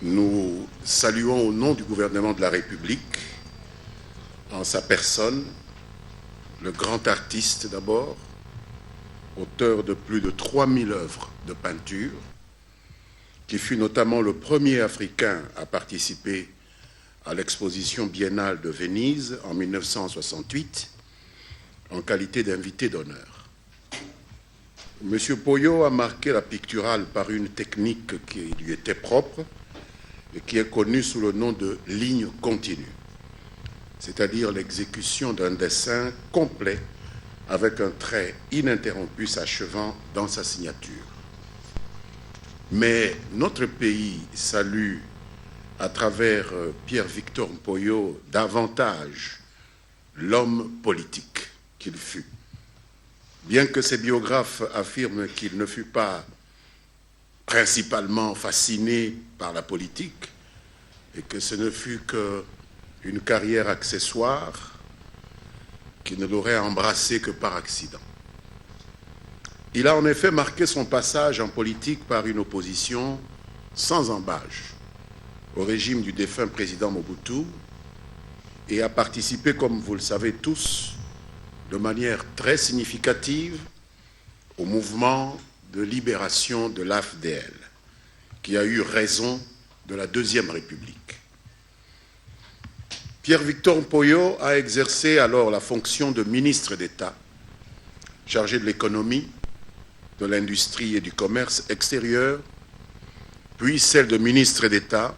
Nous saluons au nom du gouvernement de la République, en sa personne, le grand artiste d'abord, auteur de plus de 3000 œuvres de peinture, qui fut notamment le premier Africain à participer à l'exposition biennale de Venise en 1968, en qualité d'invité d'honneur. M. Poyo a marqué la picturale par une technique qui lui était propre et qui est connue sous le nom de ligne continue, c'est-à-dire l'exécution d'un dessin complet avec un trait ininterrompu s'achevant dans sa signature. Mais notre pays salue, à travers Pierre-Victor Mpoyo, davantage l'homme politique qu'il fut. Bien que ses biographes affirment qu'il ne fut pas principalement fasciné par la politique et que ce ne fut qu'une carrière accessoire qui ne l'aurait embrassé que par accident. Il a en effet marqué son passage en politique par une opposition sans embâche au régime du défunt président Mobutu et a participé, comme vous le savez tous, de manière très significative au mouvement de libération de l'AFDL, qui a eu raison de la Deuxième République. Pierre-Victor Mpoyo a exercé alors la fonction de ministre d'État, chargé de l'économie, de l'industrie et du commerce extérieur, puis celle de ministre d'État,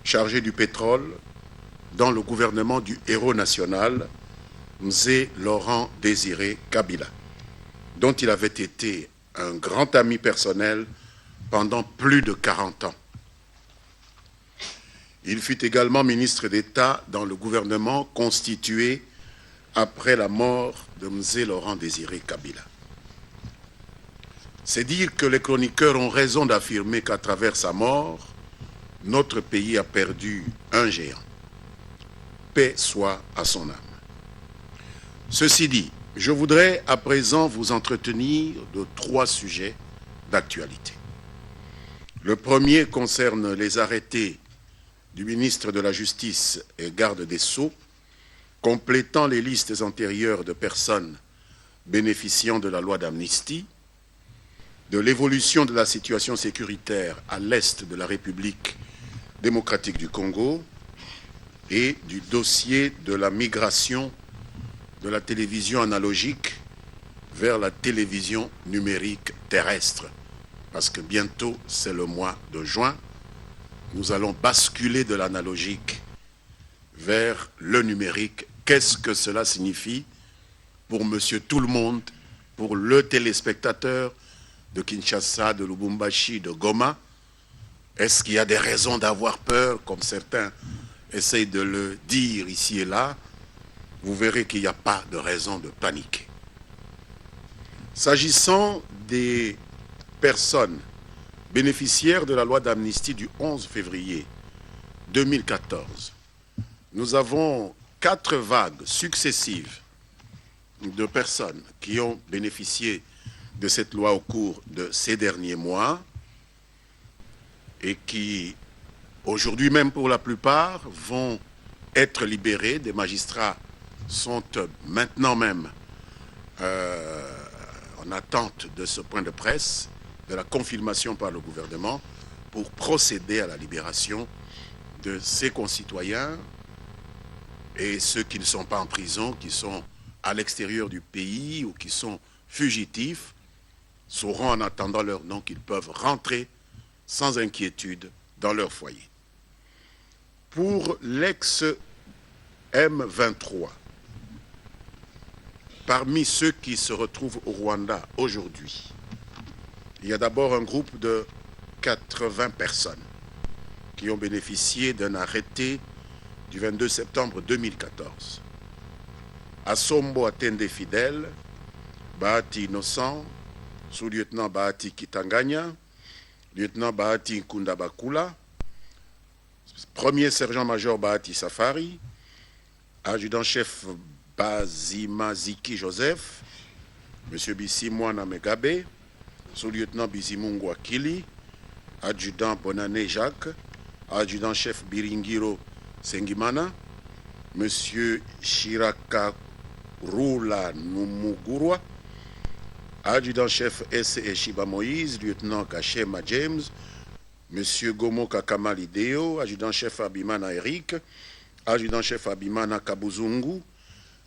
chargé du pétrole, dans le gouvernement du héros national, Mzee Laurent Désiré Kabila, dont il avait été un grand ami personnel pendant plus de 40 ans. Il fut également ministre d'État dans le gouvernement constitué après la mort de Mzee Laurent Désiré Kabila. C'est dire que les chroniqueurs ont raison d'affirmer qu'à travers sa mort, notre pays a perdu un géant. Paix soit à son âme. Ceci dit, je voudrais à présent vous entretenir de 3 sujets d'actualité. Le premier concerne les arrêtés du ministre de la Justice et garde des Sceaux, complétant les listes antérieures de personnes bénéficiant de la loi d'amnistie, de l'évolution de la situation sécuritaire à l'est de la République démocratique du Congo et du dossier de la migration de la télévision analogique vers la télévision numérique terrestre. Parce que bientôt, c'est le mois de juin, nous allons basculer de l'analogique vers le numérique. Qu'est-ce que cela signifie pour monsieur tout le monde, pour le téléspectateur de Kinshasa, de Lubumbashi, de Goma? Est-ce qu'il y a des raisons d'avoir peur, comme certains essayent de le dire ici et là? Vous verrez qu'il n'y a pas de raison de paniquer. S'agissant des personnes bénéficiaires de la loi d'amnistie du 11 février 2014, nous avons 4 vagues successives de personnes qui ont bénéficié de cette loi au cours de ces derniers mois et qui, aujourd'hui même pour la plupart, vont être libérées. Des magistrats sont maintenant même en attente de ce point de presse, de la confirmation par le gouvernement, pour procéder à la libération de ses concitoyens et ceux qui ne sont pas en prison, qui sont à l'extérieur du pays ou qui sont fugitifs, sauront en attendant leur nom qu'ils peuvent rentrer sans inquiétude dans leur foyer. Pour l'ex-M23, parmi ceux qui se retrouvent au Rwanda aujourd'hui, il y a d'abord un groupe de 80 personnes qui ont bénéficié d'un arrêté du 22 septembre 2014. Assombo Atende Fidèle, Bahati Innocent, sous-lieutenant Bahati Kitanganya, lieutenant Bahati Nkundabakula, premier sergent-major Bahati Safari, adjudant-chef Bazima Ziki Joseph, M. Bissimwana Megabe, sous-lieutenant Bizimungu Akili, adjudant Bonane Jacques, adjudant-chef Biringiro Sengimana, Monsieur Shiraka Rula Numugurwa, adjudant-chef S.E. Shiba Moïse, lieutenant Kachema James, Monsieur Gomo Kamal Ideo, adjudant-chef Abimana Eric, adjudant-chef Abimana Kabuzungu,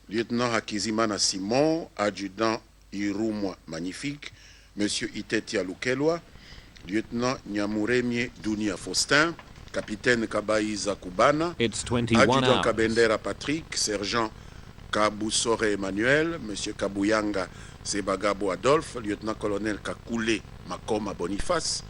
lieutenant Hakizimana Simon, adjudant Irumwa Magnifique, Monsieur Itetia Lukelwa, lieutenant Nyamuremie Dunia Faustin, capitaine Kabaiza Kubana, adjudant Kabendera Patrick, sergent Kabusore Emmanuel, Monsieur Kabuyanga Sebagabo Adolphe, lieutenant-colonel Kakule Makoma Boniface,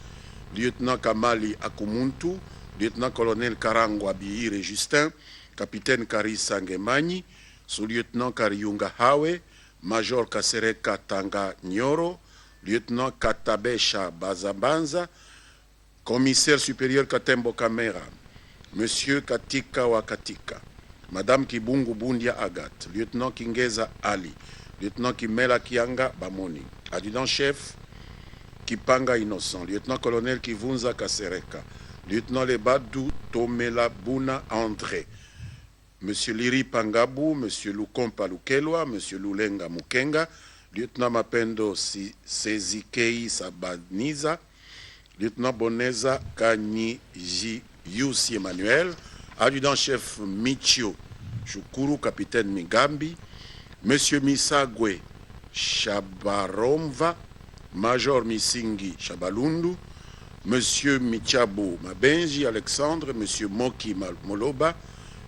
lieutenant Kamali Akumuntu, lieutenant-colonel Karangwa Biire Justin, capitaine Karisa Ngemani, sous-lieutenant Kariunga Hawe, major Kasereka Tanga Nyoro, lieutenant Katabesha Bazabanza, commissaire supérieur Katembo Kamera, monsieur Katika Wakatika, madame Kibungu Bundia Agathe, lieutenant Kingeza Ali, lieutenant Kimela Kianga Bamoni, adjudant-chef Kipanga Innocent, lieutenant-colonel Kivunza Kasereka, lieutenant Lebadou Tomela Buna André, monsieur Liri Pangabu, monsieur Lukompa Lukelwa, monsieur Lulenga Mukenga, lieutenant Mapendo Sezikei Sabaniza, lieutenant Boneza Kanyiji Yusi Emmanuel, adjudant-chef Michio Shukuru, capitaine Migambi, monsieur Misagwe Shabaromva, major Misingi Shabalundu, monsieur Michabo Mabenji Alexandre, monsieur Moki Moloba,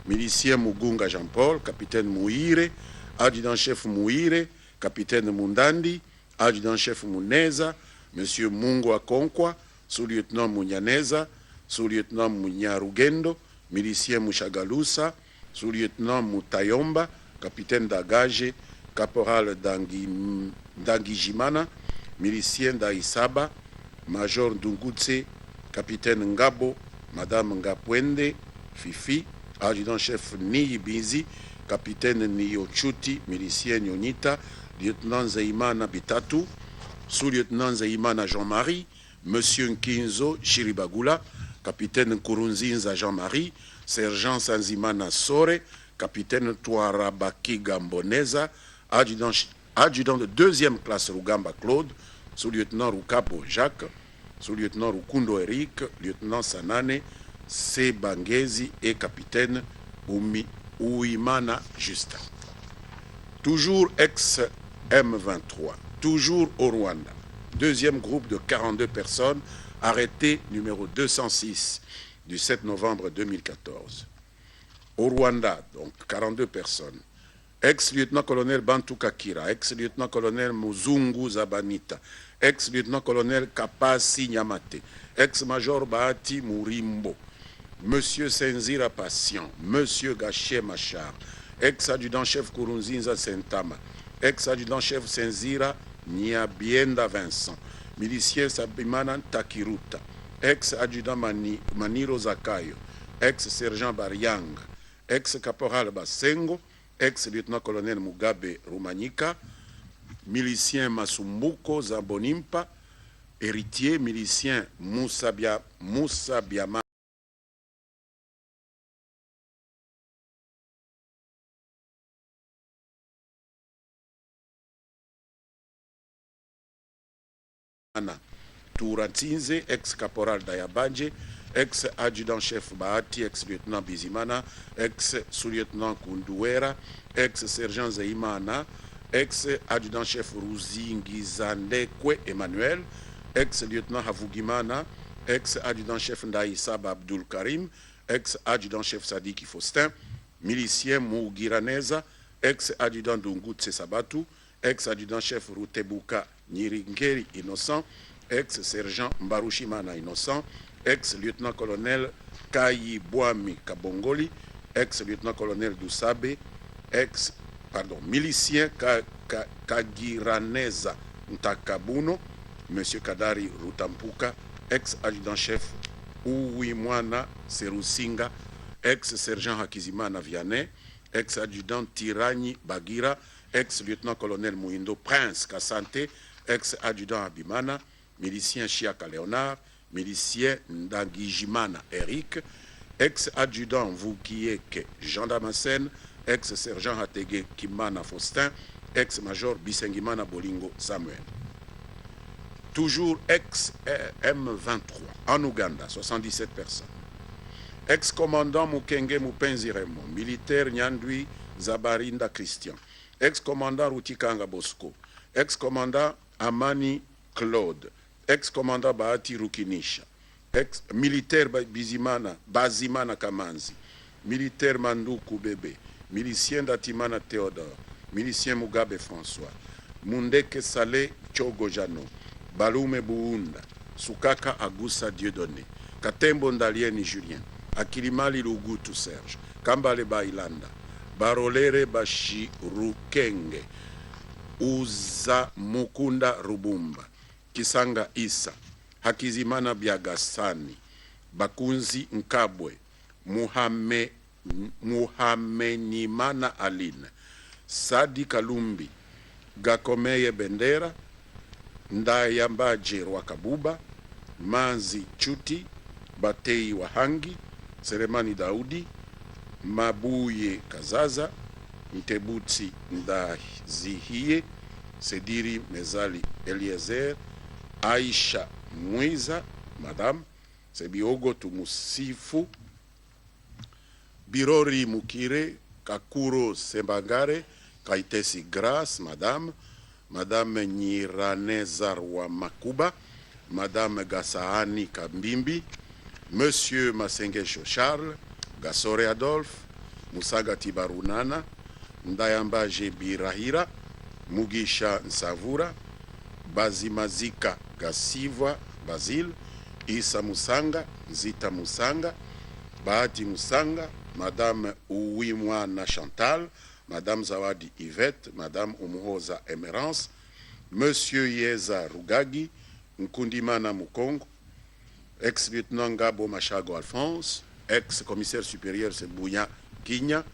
milicien Mugunga Jean-Paul, capitaine Mouire, adjudant-chef Mouire, capitaine Mundandi, adjudant-chef Muneza, monsieur Mungo Akonkwa, sous-lieutenant Munyaneza, sous-lieutenant Munyarugendo, milicien Mushagalusa, sous-lieutenant Mutayomba, capitaine Dagage, caporal Dangijimana, milicien Daisaba, major Ndungutse, capitaine Ngabo, madame Ngapwende, Fifi, adjudant-chef Niyi Binzi, capitaine Niyochuti, milicien Nyonita, lieutenant Zeimana Bitatu, sous-lieutenant Zeimana Jean-Marie, monsieur Nkinzo Shiribagula, capitaine Nkurunzinza Jean-Marie, sergent Sanzimana Sore, capitaine Touarabaki Gamboneza, adjudant de deuxième classe Rugamba Claude, sous-lieutenant Rukapo Jacques, sous-lieutenant Rukundo Eric, lieutenant Sanane Sebangezi et capitaine Ouimana Justin. Toujours ex-M23, toujours au Rwanda. Deuxième groupe de 42 personnes, arrêté numéro 206 du 7 novembre 2014. Au Rwanda, donc 42 personnes. Ex-lieutenant-colonel Bantu Kakira, ex-lieutenant-colonel Muzungu Zabanita, ex-lieutenant-colonel Kapasi Nyamate, ex-major Bahati Murimbo, monsieur Senzira Patient, monsieur Gaché Machar, ex-adjudant-chef Kurunzinza Sentama, ex-adjudant-chef Senzira Nyabienda Vincent, milicien Sabimana Takiruta, ex-adjudant Maniro Zakayo, ex-sergent Bariang, ex-caporal Basengo, ex-lieutenant-colonel Mugabe Rumanyika, milicien Masumbuko Zabonimpa, héritier milicien Moussa Biama, Tourantinze, ex-caporal Dayabadje, ex-adjudant-chef Bahati, ex-lieutenant Bizimana, ex-sous-lieutenant Kunduera, ex-sergent Zeimana, ex-adjudant-chef Ruzingizandekwe Emmanuel, ex-lieutenant Havugimana, ex-adjudant-chef Ndaïsaba Abdul Karim, ex-adjudant-chef Sadiki Faustin, milicien Mougiraneza, ex-adjudant Dungutse Sabatu, ex-adjudant-chef Rutebuka Niringeri Innocent, ex-sergent Mbarushimana Innocent, ex-lieutenant-colonel Kayi Boami Kabongoli, ex-lieutenant-colonel Dusabe, milicien Kagiraneza Ntakabuno, monsieur Kadari Rutampuka, ex-adjudant-chef Uwimwana Serusinga, ex-sergent Hakizimana Vianney, ex-adjudant Tirani Bagira, ex-lieutenant-colonel Mouindo Prince Kassante, ex-adjudant Abimana, milicien Chiaka Léonard, milicien Ndagijimana Eric, ex-adjudant Vukieke Jean Damascène, ex-sergent Hatege Kimana Faustin, ex-major Bisengimana Bolingo Samuel. Toujours ex-M23 en Ouganda, 77 personnes. Ex-commandant Mukenge Mupenzi Raymond, militaire Nyandwi Zabarinda Christian, ex-commandant Rutikanga Bosco, ex-commandant Amani Claude, ex-commandant Bahati Rukinisha, ex-militaire Bazimana Kamanzi, militaire Manduku Bebe, milicien Datimana Théodore, milicien Mugabe François, Mundeke Saleh Chogojano, Balume Buunda, Sukaka Agusa Dieudonné, Katembo Ndalieni Julien, Akilimali Lugutu Serge, Kambale Bailanda, Barolere Bashirukenge, Uza Mukunda Rubumba, Kisanga Isa, Hakizimana Biagasani, Bakunzi Nkabwe, Muhamenimana Aline, Sadi Kalumbi, Gakomeye Bendera, Ndayambaje Rwakabuba, Manzi Chuti, Batei Wahangi, Selemani Daudi, Mabuye Kazaza, Ntebutsi Ndazihie, Sediri Mezali Eliezer, Aisha Mwiza, Madame, Sebiogo Tumusifu, Birori Mukire, Kakuro Sembangare, Kaitesi Grace, Madame, Madame Nyiraneza Rwamakuba, Madame Gassahani Kambimbi, Monsieur Masengesho Charles, Gasore Adolphe, Musaga Tibarunana, Ndayambaje Birahira, Mugisha Nsavura, Bazimazika Gasivwa Basile, Isa Musanga, Zita Musanga, Bahati Musanga, Madame Uwimwana Chantal, Madame Zawadi Yvette, Madame Umuhoza Emerance, Monsieur Yeza Rugagi, Nkundimana Mukongo, ex-lieutenant Ngabo Machago Alphonse, ex-commissaire supérieur Sebouya Kinya,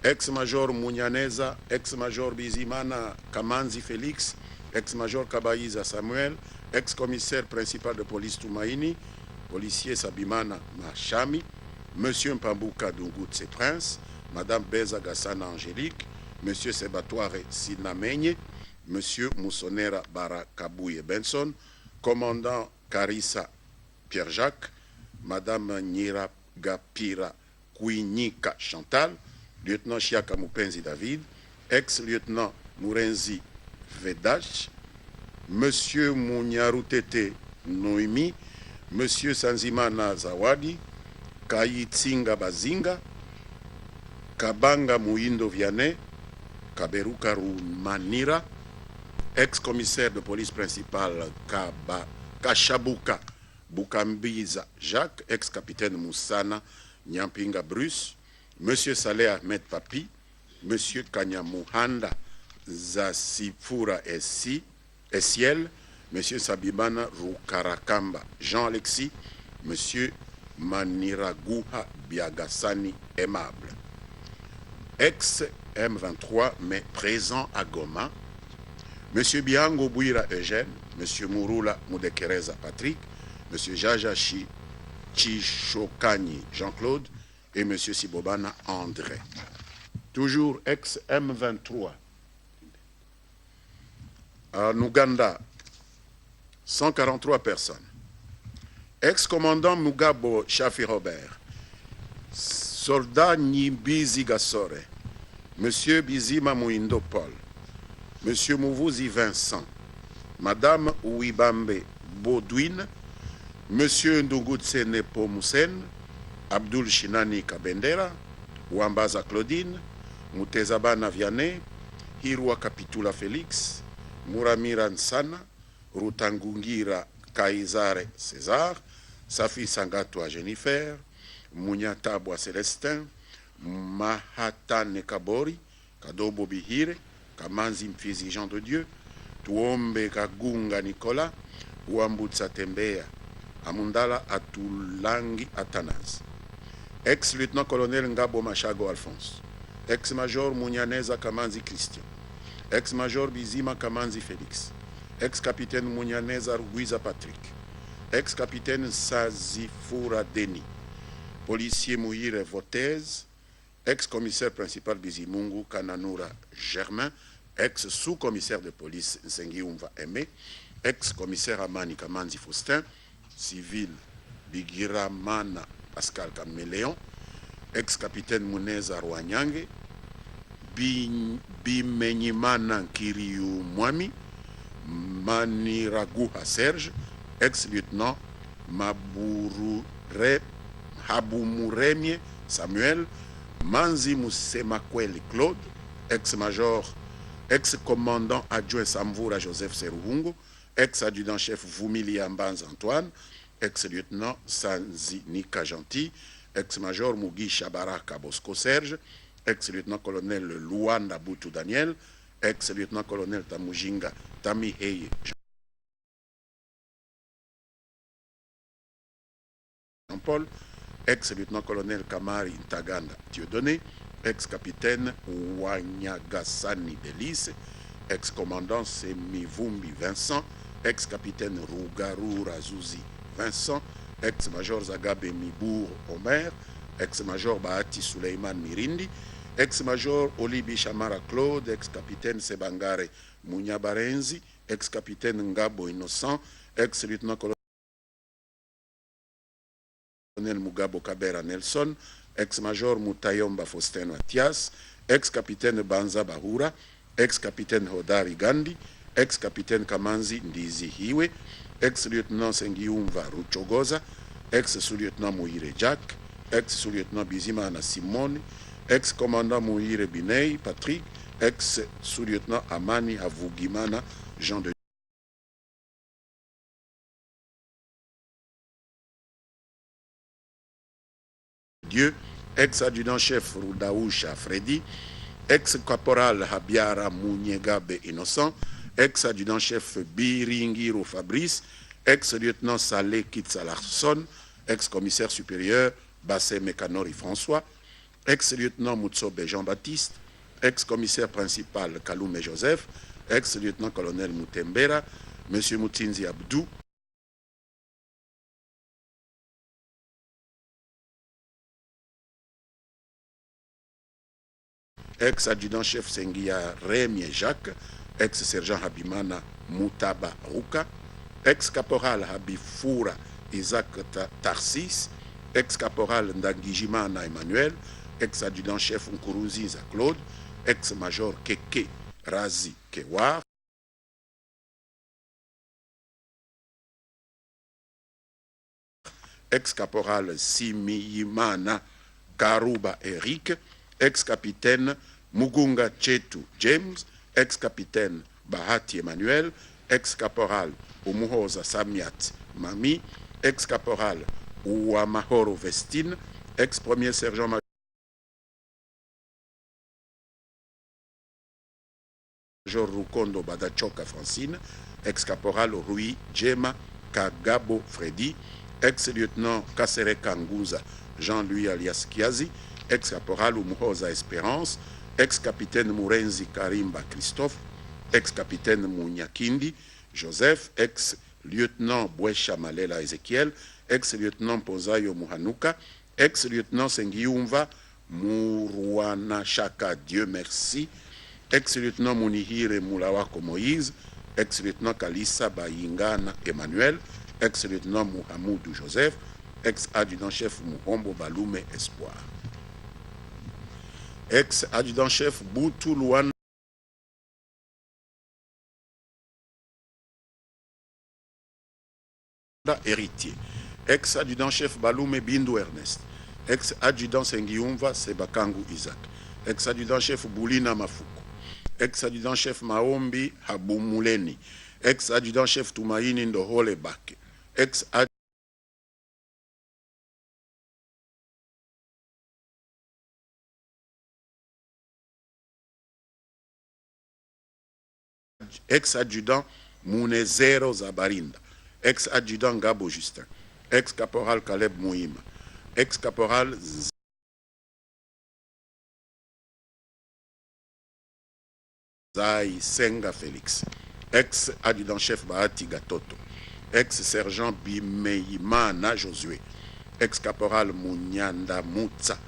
ex-major Mounyaneza, ex-major Bizimana Kamanzi Félix, ex-major Kabaiza Samuel, ex-commissaire principal de police Toumaini, policier Sabimana Machami, Monsieur Mpambuka Dungutse Prince, Madame Beza Gassana Angélique, Monsieur Sebatoire Sinamenye, Monsieur Moussonera Barakabouye Benson, commandant Karissa Pierre-Jacques, Madame Nira Gapira Kouinika Chantal, lieutenant Chiaka Mupenzi David, ex-lieutenant Mourenzi Vedach, Monsieur Mouniarutete Noimi, Monsieur Sanzimana Zawadi, Kayitsinga Bazinga, Kabanga Mouindo Vianney, Kaberuka Rumanira, ex-commissaire de police principal Kashabuka Bukambiza Jacques, ex-capitaine Moussana Nyampinga Bruce, Monsieur Saleh Ahmed Papi, Monsieur Kanyamuhanda Zasifura Essiel, Monsieur Sabimana Rukarakamba Jean-Alexis, Monsieur Maniraguha Biagasani Aimable. Ex-M23, mais présent à Goma, Monsieur Biango Bouira Eugène, Monsieur Mouroula Moudekereza Patrick, Monsieur Jajachi Chishokani Jean-Claude et Monsieur Sibobana André. Toujours ex-M23. En Ouganda, 143 personnes. Ex-commandant Mugabo Shafi Robert, soldat Nibizi Gassore, Monsieur Bizima Mouindo Paul, Monsieur Mouvuzi Vincent, Madame Ouibambe Baudouine, Monsieur Ndungutse Nepo Moussen, Abdul Shinani Kabendera, Wambaza Claudine, Mutezabana Vianney, Hirwa Kapitula Félix, Muramira Nsana, Rutangungira Kaizare César, Safi Sangatwa Jennifer, Munyatabwa Célestin, Mahatane Kabori, Kadobo Bihire, Kamanzi Mfizi Jean de Dieu, Tuombe Kagunga Nicolas, Wambutsa Tembea, Amundala Atulangi Atanas. Ex-lieutenant-colonel Ngabo Machago Alphonse, ex-major Mounyaneza Kamanzi Christian, ex-major Bizima Kamanzi Félix, ex-capitaine Mounyaneza Ruguiza Patrick, ex-capitaine Sazifura Deni, policier Mouhire Votez, ex-commissaire principal Bizimungu Kananoura Germain, ex-sous-commissaire de police Nsengiumva Aimé, ex-commissaire Amani Kamanzi Faustin, civil Bigiramana Pascal Kaméléon, ex-capitaine Muneza Rwanyange, Bimenyimana Kiriou Mwami, Maniraguha Serge, ex-lieutenant Habumuremie Samuel, Manzi Moussemakweli Claude, ex-major, ex-commandant adjoint Samvoura Joseph Seruhungu, ex-adjudant-chef Vumili Ambanz Antoine, ex-lieutenant Sanzi Nika Gentil, ex-major Mugi Chabaraka Bosco Serge, ex-lieutenant-colonel Luanda Boutou Daniel, ex-lieutenant-colonel Tamujinga Tamiheye Jean-Paul, ex-lieutenant-colonel Kamari Ntaganda Dieudonné, ex-capitaine Wanyagasani Delice, ex-commandant Semivumbi Vincent, ex-capitaine Rougarou Razouzi Vincent, ex-major Zagabe Mibour Omer, ex-major Bahati Suleiman Mirindi, ex-major Olibi Chamara Claude, ex-capitaine Sebangare Mounyabarenzi, ex-capitaine Ngabo Innocent, ex-lieutenant-colonel Mugabo Kabera Nelson, ex-major Moutayomba Faustin Mathias, ex-capitaine Banza Bahura, ex-capitaine Hodari Gandhi, ex-capitaine Kamanzi Ndizi Hiwe, ex-lieutenant Sengiumva Ruchogoza, ex-sous-lieutenant Mouhire Jack, ex-sous-lieutenant Bizimana Simone, ex-commandant Mouhire Binei Patrick, ex-sous-lieutenant Amani Havugimana Jean de Dieu, ex-adjudant-chef Rudaousha Freddy, ex-caporal Habiara Mounyegabe Innocent, ex-adjudant-chef Biringiro Fabrice, ex-lieutenant Saleh Kitsalarson, ex-commissaire supérieur Bassé Mekanori François, ex-lieutenant Moutsobe Jean-Baptiste, ex-commissaire principal Kaloume Joseph, ex-lieutenant-colonel Moutembera, M. Moutinzi Abdou, ex-adjudant-chef Sengia Rémie Jacques, ex-sergent Habimana Moutaba Ruka, ex-caporal Habifura Isaac Tarsis, ex-caporal Ndangijimana Emmanuel, ex-adjudant-chef Nkuruziza Claude, ex-major Keke Razi Kewar, ex-caporal Simiyimana Karuba Eric, ex-capitaine Mugunga Chetu James, ex-capitaine Bahati Emmanuel, ex-caporal Umuhoza Samiat Mami, ex-caporal Ouamahoro Vestine, ex-premier sergent major Rukondo Badachoka Francine, ex-caporal Rui Djema Kagabo Freddy, ex-lieutenant Kasere Kanguza Jean-Louis alias Kiazi, ex-caporal Umuhoza Espérance, ex-capitaine Mourenzi Karimba Christophe, ex-capitaine Mounyakindi Joseph, ex-lieutenant Bouecha Malela Ezekiel, ex-lieutenant Pozayo Muhanuka, ex-lieutenant Sengiumva Mourouana Chaka Dieu merci, ex-lieutenant Mounihire Moulawako Moïse, ex-lieutenant Kalissa Bayingana Emmanuel, ex-lieutenant Mouhamoudou Joseph, ex-adjudant-chef Mouhombo Baloume Espoir, ex-adjudant-chef Boutou Luanda Héritier, ex-adjudant-chef Baloume Bindu Ernest, ex-adjudant Sengiumva Sebakangu Isaac, ex-adjudant-chef Boulina Mafuko, ex-adjudant-chef Maombi Habumuleni, ex-adjudant-chef Tumaini Ndohole Bake, ex-adjudant Mounezero Zabarinda, ex-adjudant Gabo Justin, ex-caporal Caleb Mouima, ex-caporal Zai Senga Félix, ex-adjudant-chef Bahati Gatoto, ex-sergent Bimeimana Josué, ex-caporal Munyanda Mutsa,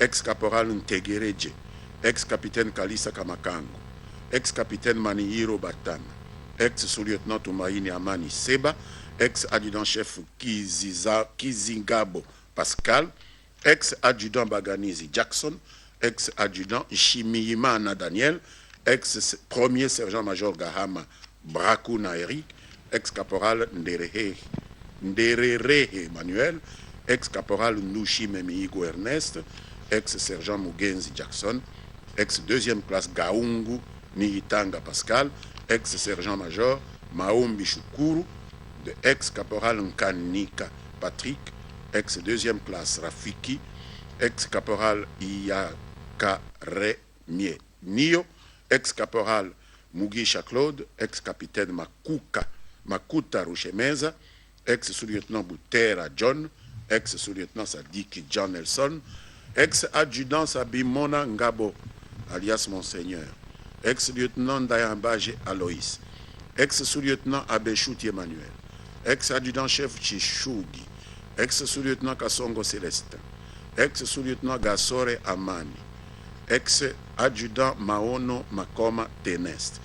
ex-caporal Ntegereje, ex-capitaine Kalisa Kamakango, ex-capitaine Manihiro Batana, ex-sous-lieutenant Tumaini Amani Seba, ex-adjudant-chef Kizingabo Pascal, ex-adjudant Baganizi Jackson, ex-adjudant Shimiyimana Daniel, ex-premier sergent-major Gahama Brakuna Eric, ex-caporal Ndererehe Manuel, ex-caporal Nushime Miigo Ernest, ex-sergent Mugenzi Jackson, ex-deuxième classe Gaungu Niitanga Pascal, ex-sergent-major Maombi Shukuru, de ex-caporal Nkanika Patrick, ex-deuxième classe Rafiki, ex-caporal Iyakare Nio, ex-caporal Mugisha Claude, ex-capitaine Makuta Rushemeza, ex-sous-lieutenant Boutera John, ex-sous-lieutenant Sadiki John Nelson, ex-adjudant Sabimona Ngabo, alias Monseigneur, ex-lieutenant Dayambaje Aloïs, ex-sous-lieutenant Abeshouti Emmanuel, ex-adjudant-chef Chishugi, ex-sous-lieutenant Kasongo Célestin, ex-sous-lieutenant Gasore Amani, ex-adjudant Maono Makoma Tenest,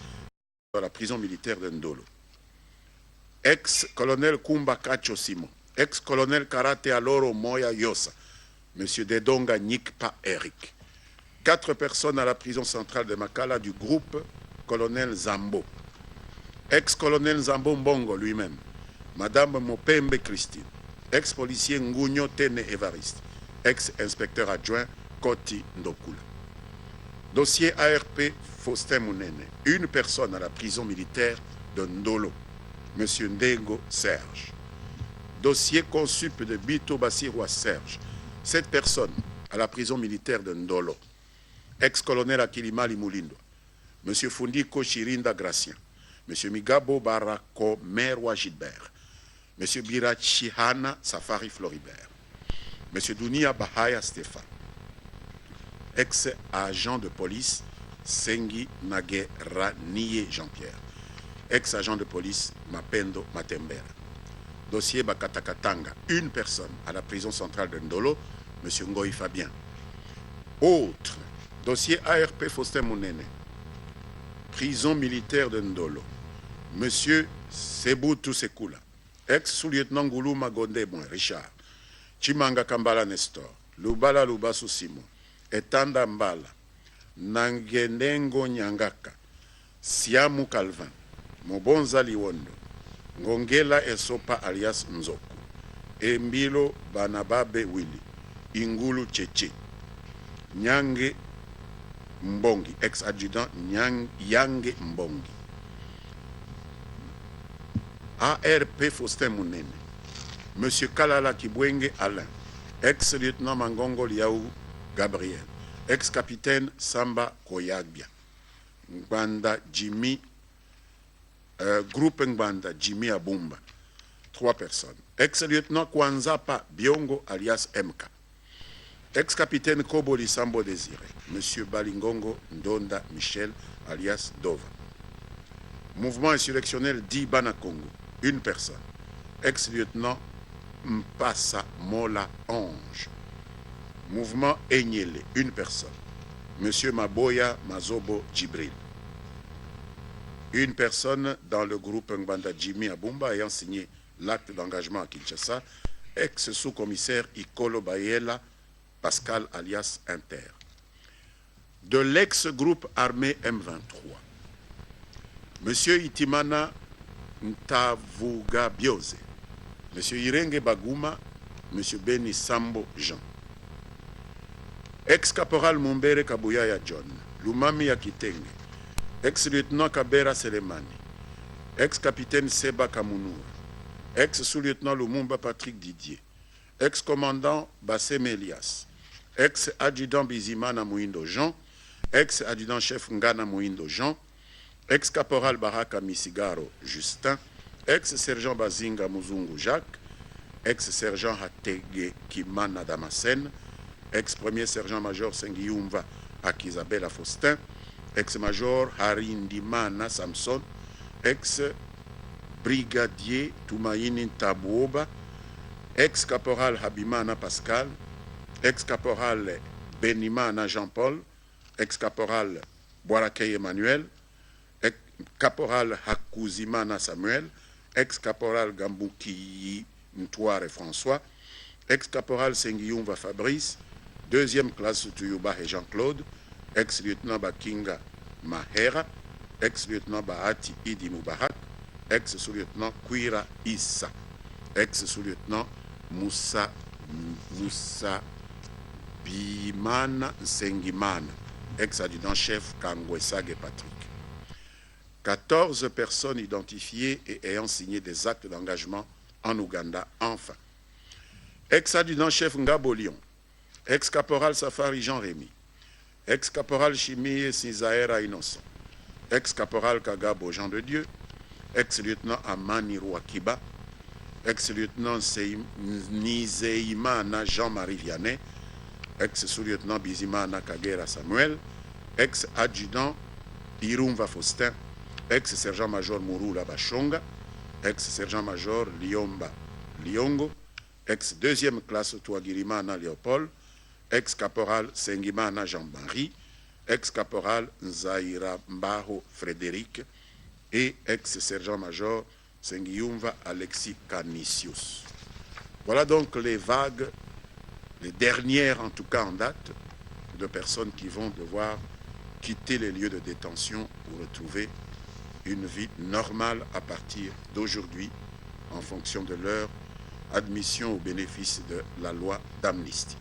dans la prison militaire de Ndolo, ex-colonel Kumba Kacho Simon, ex-colonel Karate Aloro Moya Yosa, M. Dedonga Nikpa Eric. 4 personnes à la prison centrale de Makala du groupe colonel Zambo. Ex-colonel Zambo Mbongo lui-même, Madame Mopembe Christine, ex-policier Ngugno Tene Evariste, ex-inspecteur adjoint Koti Ndokula. Dossier ARP Faustin Mounene, 1 personne à la prison militaire de Ndolo, M. Ndengo Serge. Dossier consup de Bito Bassirwa Serge, 7 personnes à la prison militaire de Ndolo. Ex-colonel Akilimali Moulindo, M. Fundiko Chirinda Gracien, M. Migabo Barako Merwa Gilbert, M. Birachihana Safari Floribert, M. Dounia Bahaya Stéphane, ex-agent de police Sengi Nagera Niye Jean-Pierre, ex-agent de police Mapendo Matembera. Dossier Bakatakatanga, 1 personne à la prison centrale de Ndolo, M. Ngoï Fabien. Autre, dossier ARP Faustin Mounene, prison militaire de Ndolo, M. Seboutou Sekula, ex-sous-lieutenant Goulou Magonde Richard, Chimanga Kambala Nestor, Lubala Lubasu Simon, Etanda Mbala, Nangenengo Nyangaka, Siamu Calvin, Mobonza Liwondo, Ngongela Esopa alias Nzoku, Embilo Banababe Willy, Ingulu Cheche, Nyange Mbongi, ex-adjudant Yange Mbongi. ARP Faustin Mounene, M. Kalala Kibwenge Alain, ex-lieutenant Mangongo Liaou Gabriel, ex-capitaine Samba Koyagbia, Ngbanda Jimmy, groupe Ngbanda Jimmy Abumba, 3 personnes. Ex-lieutenant Kwanzapa Biongo alias MK, ex-capitaine Kobo Lisambo Désiré, M. Balingongo Ndonda Michel alias Dova. Mouvement insurrectionnel d'Ibana Congo, 1 personne. Ex-lieutenant Mpassa Mola Ange. Mouvement Enyele, 1 personne. M. Maboya Mazobo Djibril. 1 personne dans le groupe Ngbanda Jimmy Abumba ayant signé l'acte d'engagement à Kinshasa, ex-sous-commissaire Ikolo Bayela Pascal alias Inter. De l'ex-groupe armé M23, M. Itimana Ntavuga Biose, M. Irenge Baguma, M. Beni Sambo Jean. Ex-caporal Mumbere Kabuyaya John, Lumami Yakitenge, ex-lieutenant Kabera Selemani, ex-capitaine Seba Kamunur, ex-sous-lieutenant Lumumba Patrick Didier, ex-commandant Bassem Elias, ex-adjudant Bizimana Mouindo Jean, ex-adjudant-chef Ngana Mouindo Jean, ex-caporal Baraka Misigaro Justin, ex-sergent Bazinga Muzungu Jacques, ex-sergent Hatege Kimana Damasen, ex-premier sergent-major Sengiyumva Akizabela Faustin, ex-major Harindimana Samson, ex brigadier Tumaini Tabouba, ex-caporal Habimana Pascal, ex-caporal Benimana Jean-Paul, ex-caporal Boarakei Emmanuel, ex-caporal Hakuzimana Samuel, ex-caporal Gambouki Ntouare François, ex-caporal Sengiumva Fabrice, deuxième classe Tuyuba et Jean-Claude, ex-lieutenant Bakinga Mahera, ex-lieutenant Bahati Idi Moubarak, ex-sous-lieutenant Kwira Issa, ex-sous-lieutenant Moussa Bimana Sengimana, ex-adjudant-chef Kangwesage Patrick. 14 personnes identifiées et ayant signé des actes d'engagement en Ouganda, enfin. Ex-adjudant-chef Ngabo Lyon, ex-caporal Safari Jean-Rémy, ex-caporal Chimie Sizaera Innocent, ex-caporal Kagabo Jean de Dieu, ex-lieutenant Amani Rouakiba, ex-lieutenant Nizeimana Jean-Marie Vianney, ex-sous-lieutenant Bizimana Kagera Samuel, ex-adjudant Irumva Faustin, ex-sergent-major Mouroula Bachonga, ex-sergent-major Liomba Liongo, ex-deuxième classe Touagirimana Léopold, ex-caporal Sengimana Jean-Marie, ex-caporal Nzaira Mbaho Frédéric et ex-sergent-major Sengiumva Alexis Canisius. Voilà donc les vagues, les dernières en tout cas en date, de personnes qui vont devoir quitter les lieux de détention pour retrouver une vie normale à partir d'aujourd'hui en fonction de leur admission au bénéfice de la loi d'amnistie.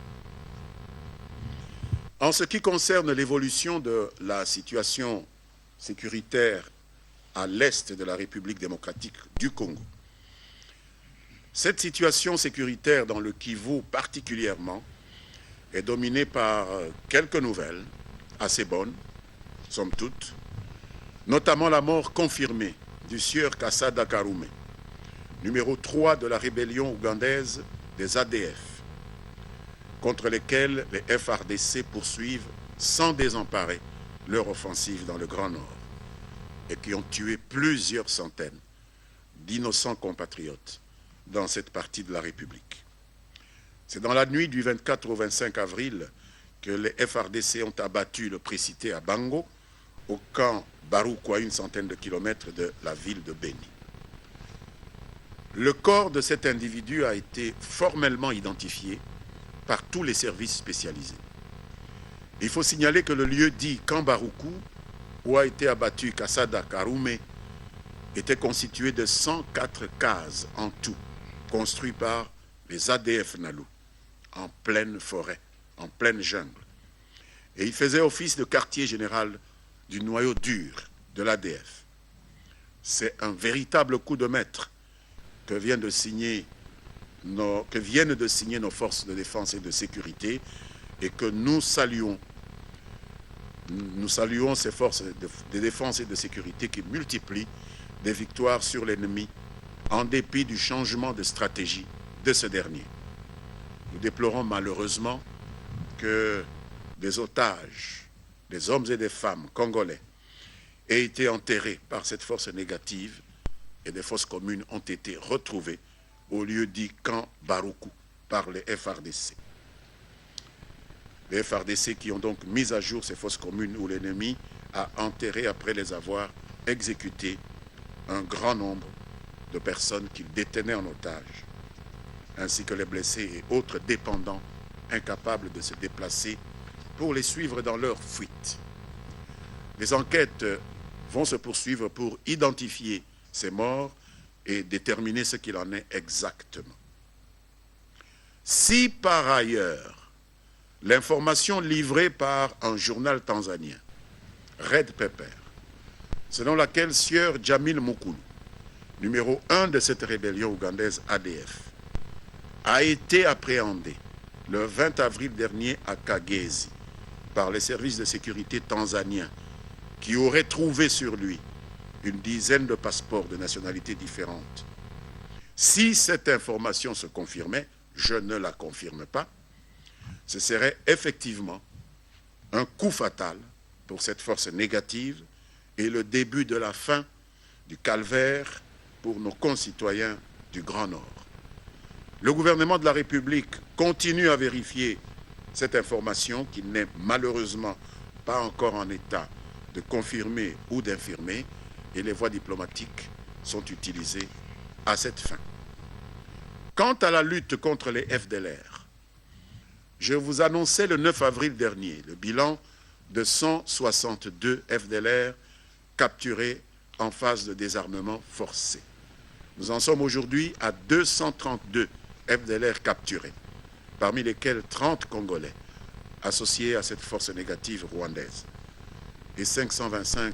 En ce qui concerne l'évolution de la situation sécuritaire à l'est de la République démocratique du Congo, cette situation sécuritaire dans le Kivu particulièrement est dominée par quelques nouvelles assez bonnes, somme toute, notamment la mort confirmée du sieur Kassada Karume, numéro 3 de la rébellion ougandaise des ADF, contre lesquels les FARDC poursuivent sans désemparer leur offensive dans le Grand Nord et qui ont tué plusieurs centaines d'innocents compatriotes dans cette partie de la République. C'est dans la nuit du 24 au 25 avril que les FARDC ont abattu le précité à Bango, au camp Baroukwa, à une centaine de kilomètres de la ville de Beni. Le corps de cet individu a été formellement identifié par tous les services spécialisés. Il faut signaler que le lieu dit camp Baroukou, où a été abattu Kassada Karume, était constitué de 104 cases en tout, construites par les ADF Nalou, en pleine forêt, en pleine jungle. Et il faisait office de quartier général du noyau dur de l'ADF. C'est un véritable coup de maître que viennent de signer nos forces de défense et de sécurité et que nous saluons. Nous saluons ces forces de défense et de sécurité qui multiplient des victoires sur l'ennemi en dépit du changement de stratégie de ce dernier. Nous déplorons malheureusement que des otages, des hommes et des femmes congolais, aient été enterrés par cette force négative et des fosses communes ont été retrouvées au lieu dit camp Baroukou par les FARDC. Les FARDC qui ont donc mis à jour ces fosses communes où l'ennemi a enterré après les avoir exécuté un grand nombre de personnes qu'il détenait en otage, ainsi que les blessés et autres dépendants incapables de se déplacer pour les suivre dans leur fuite. Les enquêtes vont se poursuivre pour identifier ces morts et déterminer ce qu'il en est exactement. Si par ailleurs, l'information livrée par un journal tanzanien, Red Pepper, selon laquelle sieur Jamil Mukulu, numéro 1 de cette rébellion ougandaise ADF, a été appréhendé le 20 avril dernier à Kagezi par les services de sécurité tanzaniens qui auraient trouvé sur lui une dizaine de passeports de nationalités différentes. Si cette information se confirmait, je ne la confirme pas, ce serait effectivement un coup fatal pour cette force négative et le début de la fin du calvaire pour nos concitoyens du Grand Nord. Le gouvernement de la République continue à vérifier cette information qu'il n'est malheureusement pas encore en état de confirmer ou d'infirmer, et les voies diplomatiques sont utilisées à cette fin. Quant à la lutte contre les FDLR, je vous annonçais le 9 avril dernier le bilan de 162 FDLR capturés en phase de désarmement forcé. Nous en sommes aujourd'hui à 232 FDLR capturés, parmi lesquels 30 Congolais associés à cette force négative rwandaise et 525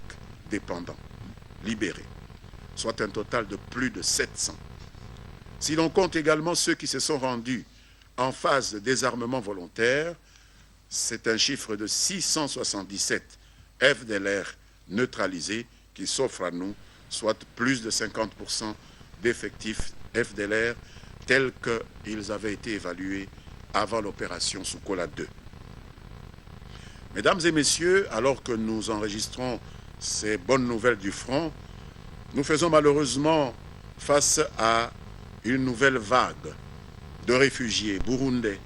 dépendants libérés, soit un total de plus de 700. Si l'on compte également ceux qui se sont rendus en phase de désarmement volontaire, c'est un chiffre de 677 FDLR neutralisés qui s'offrent à nous, soit plus de 50% d'effectifs FDLR tels qu'ils avaient été évalués avant l'opération Soukola 2. Mesdames et messieurs, alors que nous enregistrons ces bonnes nouvelles du front, nous faisons malheureusement face à une nouvelle vague de réfugiés burundais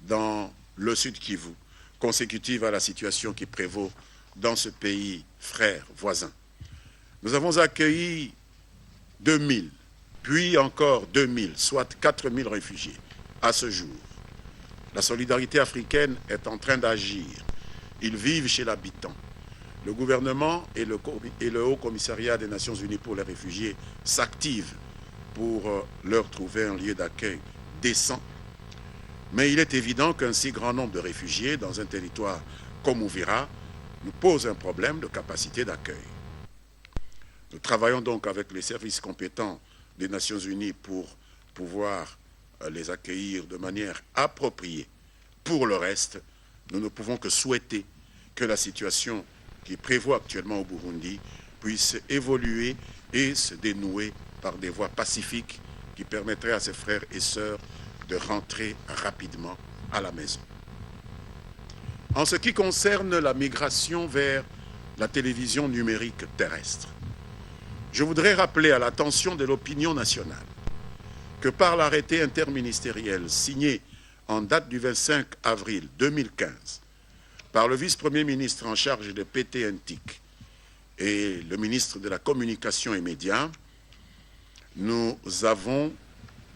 dans le Sud Kivu, consécutive à la situation qui prévaut dans ce pays frère, voisin. Nous avons accueilli 2000, puis encore 2000, soit 4000 réfugiés à ce jour. La solidarité africaine est en train d'agir. Ils vivent chez l'habitant. Le gouvernement et le Haut Commissariat des Nations Unies pour les réfugiés s'activent pour leur trouver un lieu d'accueil décent. Mais il est évident qu'un si grand nombre de réfugiés dans un territoire comme Uvira nous pose un problème de capacité d'accueil. Nous travaillons donc avec les services compétents des Nations Unies pour pouvoir les accueillir de manière appropriée. Pour le reste, nous ne pouvons que souhaiter que la situation qui prévaut actuellement au Burundi puisse évoluer et se dénouer par des voies pacifiques qui permettraient à ses frères et sœurs de rentrer rapidement à la maison. En ce qui concerne la migration vers la télévision numérique terrestre, je voudrais rappeler à l'attention de l'opinion nationale que par l'arrêté interministériel signé en date du 25 avril 2015 par le vice-premier ministre en charge de PTNTIC et le ministre de la Communication et Médias, nous avons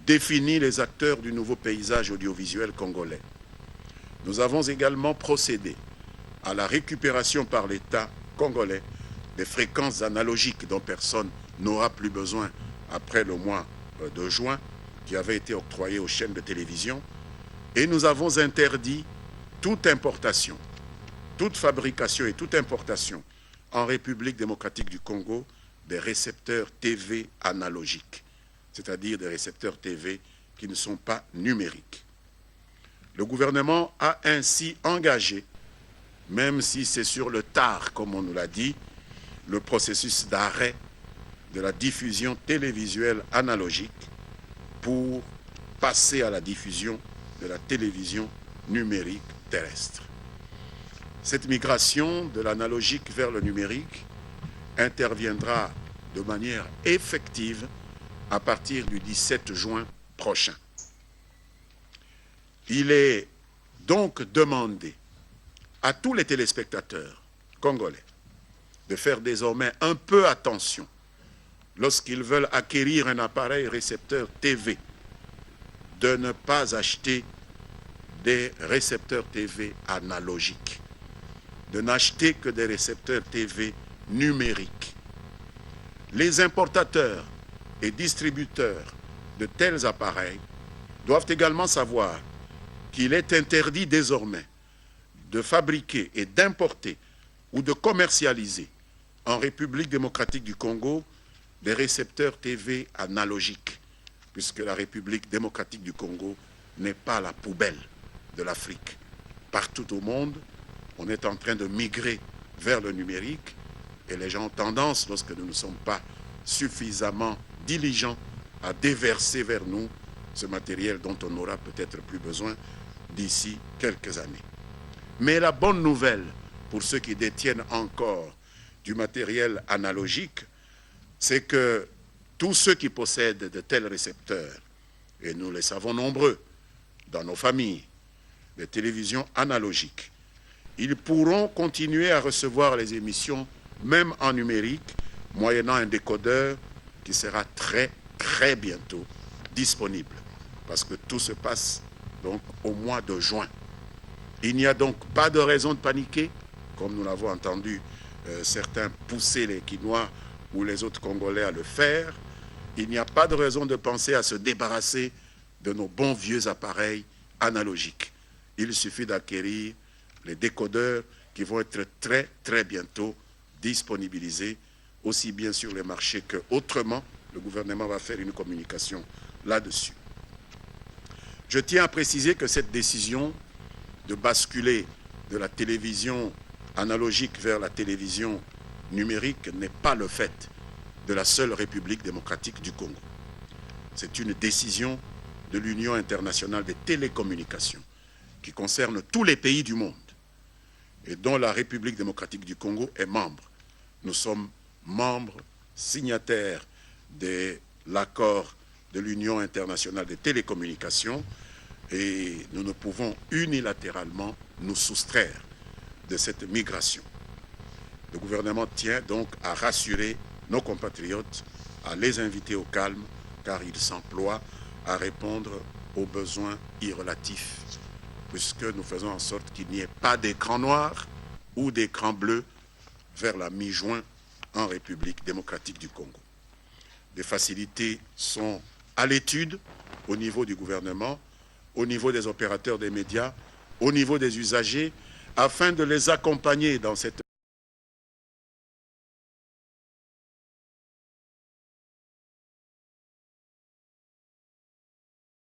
défini les acteurs du nouveau paysage audiovisuel congolais. Nous avons également procédé à la récupération par l'État congolais des fréquences analogiques dont personne n'aura plus besoin après le mois de juin qui avait été octroyé aux chaînes de télévision. Et nous avons interdit toute importation, toute fabrication et toute importation en République démocratique du Congo des récepteurs TV analogiques, c'est-à-dire des récepteurs TV qui ne sont pas numériques. Le gouvernement a ainsi engagé, même si c'est sur le tard, comme on nous l'a dit, le processus d'arrêt de la diffusion télévisuelle analogique pour passer à la diffusion de la télévision numérique terrestre. Cette migration de l'analogique vers le numérique interviendra de manière effective à partir du 17 juin prochain. Il est donc demandé à tous les téléspectateurs congolais de faire désormais un peu attention lorsqu'ils veulent acquérir un appareil récepteur TV, de ne pas acheter des récepteurs TV analogiques, de n'acheter que des récepteurs TV numériques. Les importateurs et distributeurs de tels appareils doivent également savoir qu'il est interdit désormais de fabriquer et d'importer ou de commercialiser en République démocratique du Congo des récepteurs TV analogiques, puisque la République démocratique du Congo n'est pas la poubelle de l'Afrique. Partout au monde, on est en train de migrer vers le numérique et les gens ont tendance, lorsque nous ne sommes pas suffisamment diligents, à déverser vers nous ce matériel dont on n'aura peut-être plus besoin d'ici quelques années. Mais la bonne nouvelle pour ceux qui détiennent encore du matériel analogique, c'est que tous ceux qui possèdent de tels récepteurs, et nous les savons nombreux dans nos familles, des télévisions analogiques, ils pourront continuer à recevoir les émissions, même en numérique, moyennant un décodeur qui sera très, très bientôt disponible. Parce que tout se passe donc au mois de juin. Il n'y a donc pas de raison de paniquer, comme nous l'avons entendu certains pousser les Quinois ou les autres Congolais à le faire. Il n'y a pas de raison de penser à se débarrasser de nos bons vieux appareils analogiques. Il suffit d'acquérir les décodeurs qui vont être très, très bientôt disponibilisés, aussi bien sur les marchés qu'autrement. Le gouvernement va faire une communication là-dessus. Je tiens à préciser que cette décision de basculer de la télévision analogique vers la télévision numérique n'est pas le fait de la seule République démocratique du Congo. C'est une décision de l'Union internationale des télécommunications qui concerne tous les pays du monde et dont la République démocratique du Congo est membre. Nous sommes membres signataires de l'accord de l'Union internationale des télécommunications et nous ne pouvons unilatéralement nous soustraire de cette migration. Le gouvernement tient donc à rassurer nos compatriotes, à les inviter au calme, car ils s'emploient à répondre aux besoins irrelatifs, puisque nous faisons en sorte qu'il n'y ait pas d'écran noir ou d'écran bleu vers la mi-juin en République démocratique du Congo. Des facilités sont à l'étude au niveau du gouvernement, au niveau des opérateurs des médias, au niveau des usagers, afin de les accompagner dans cette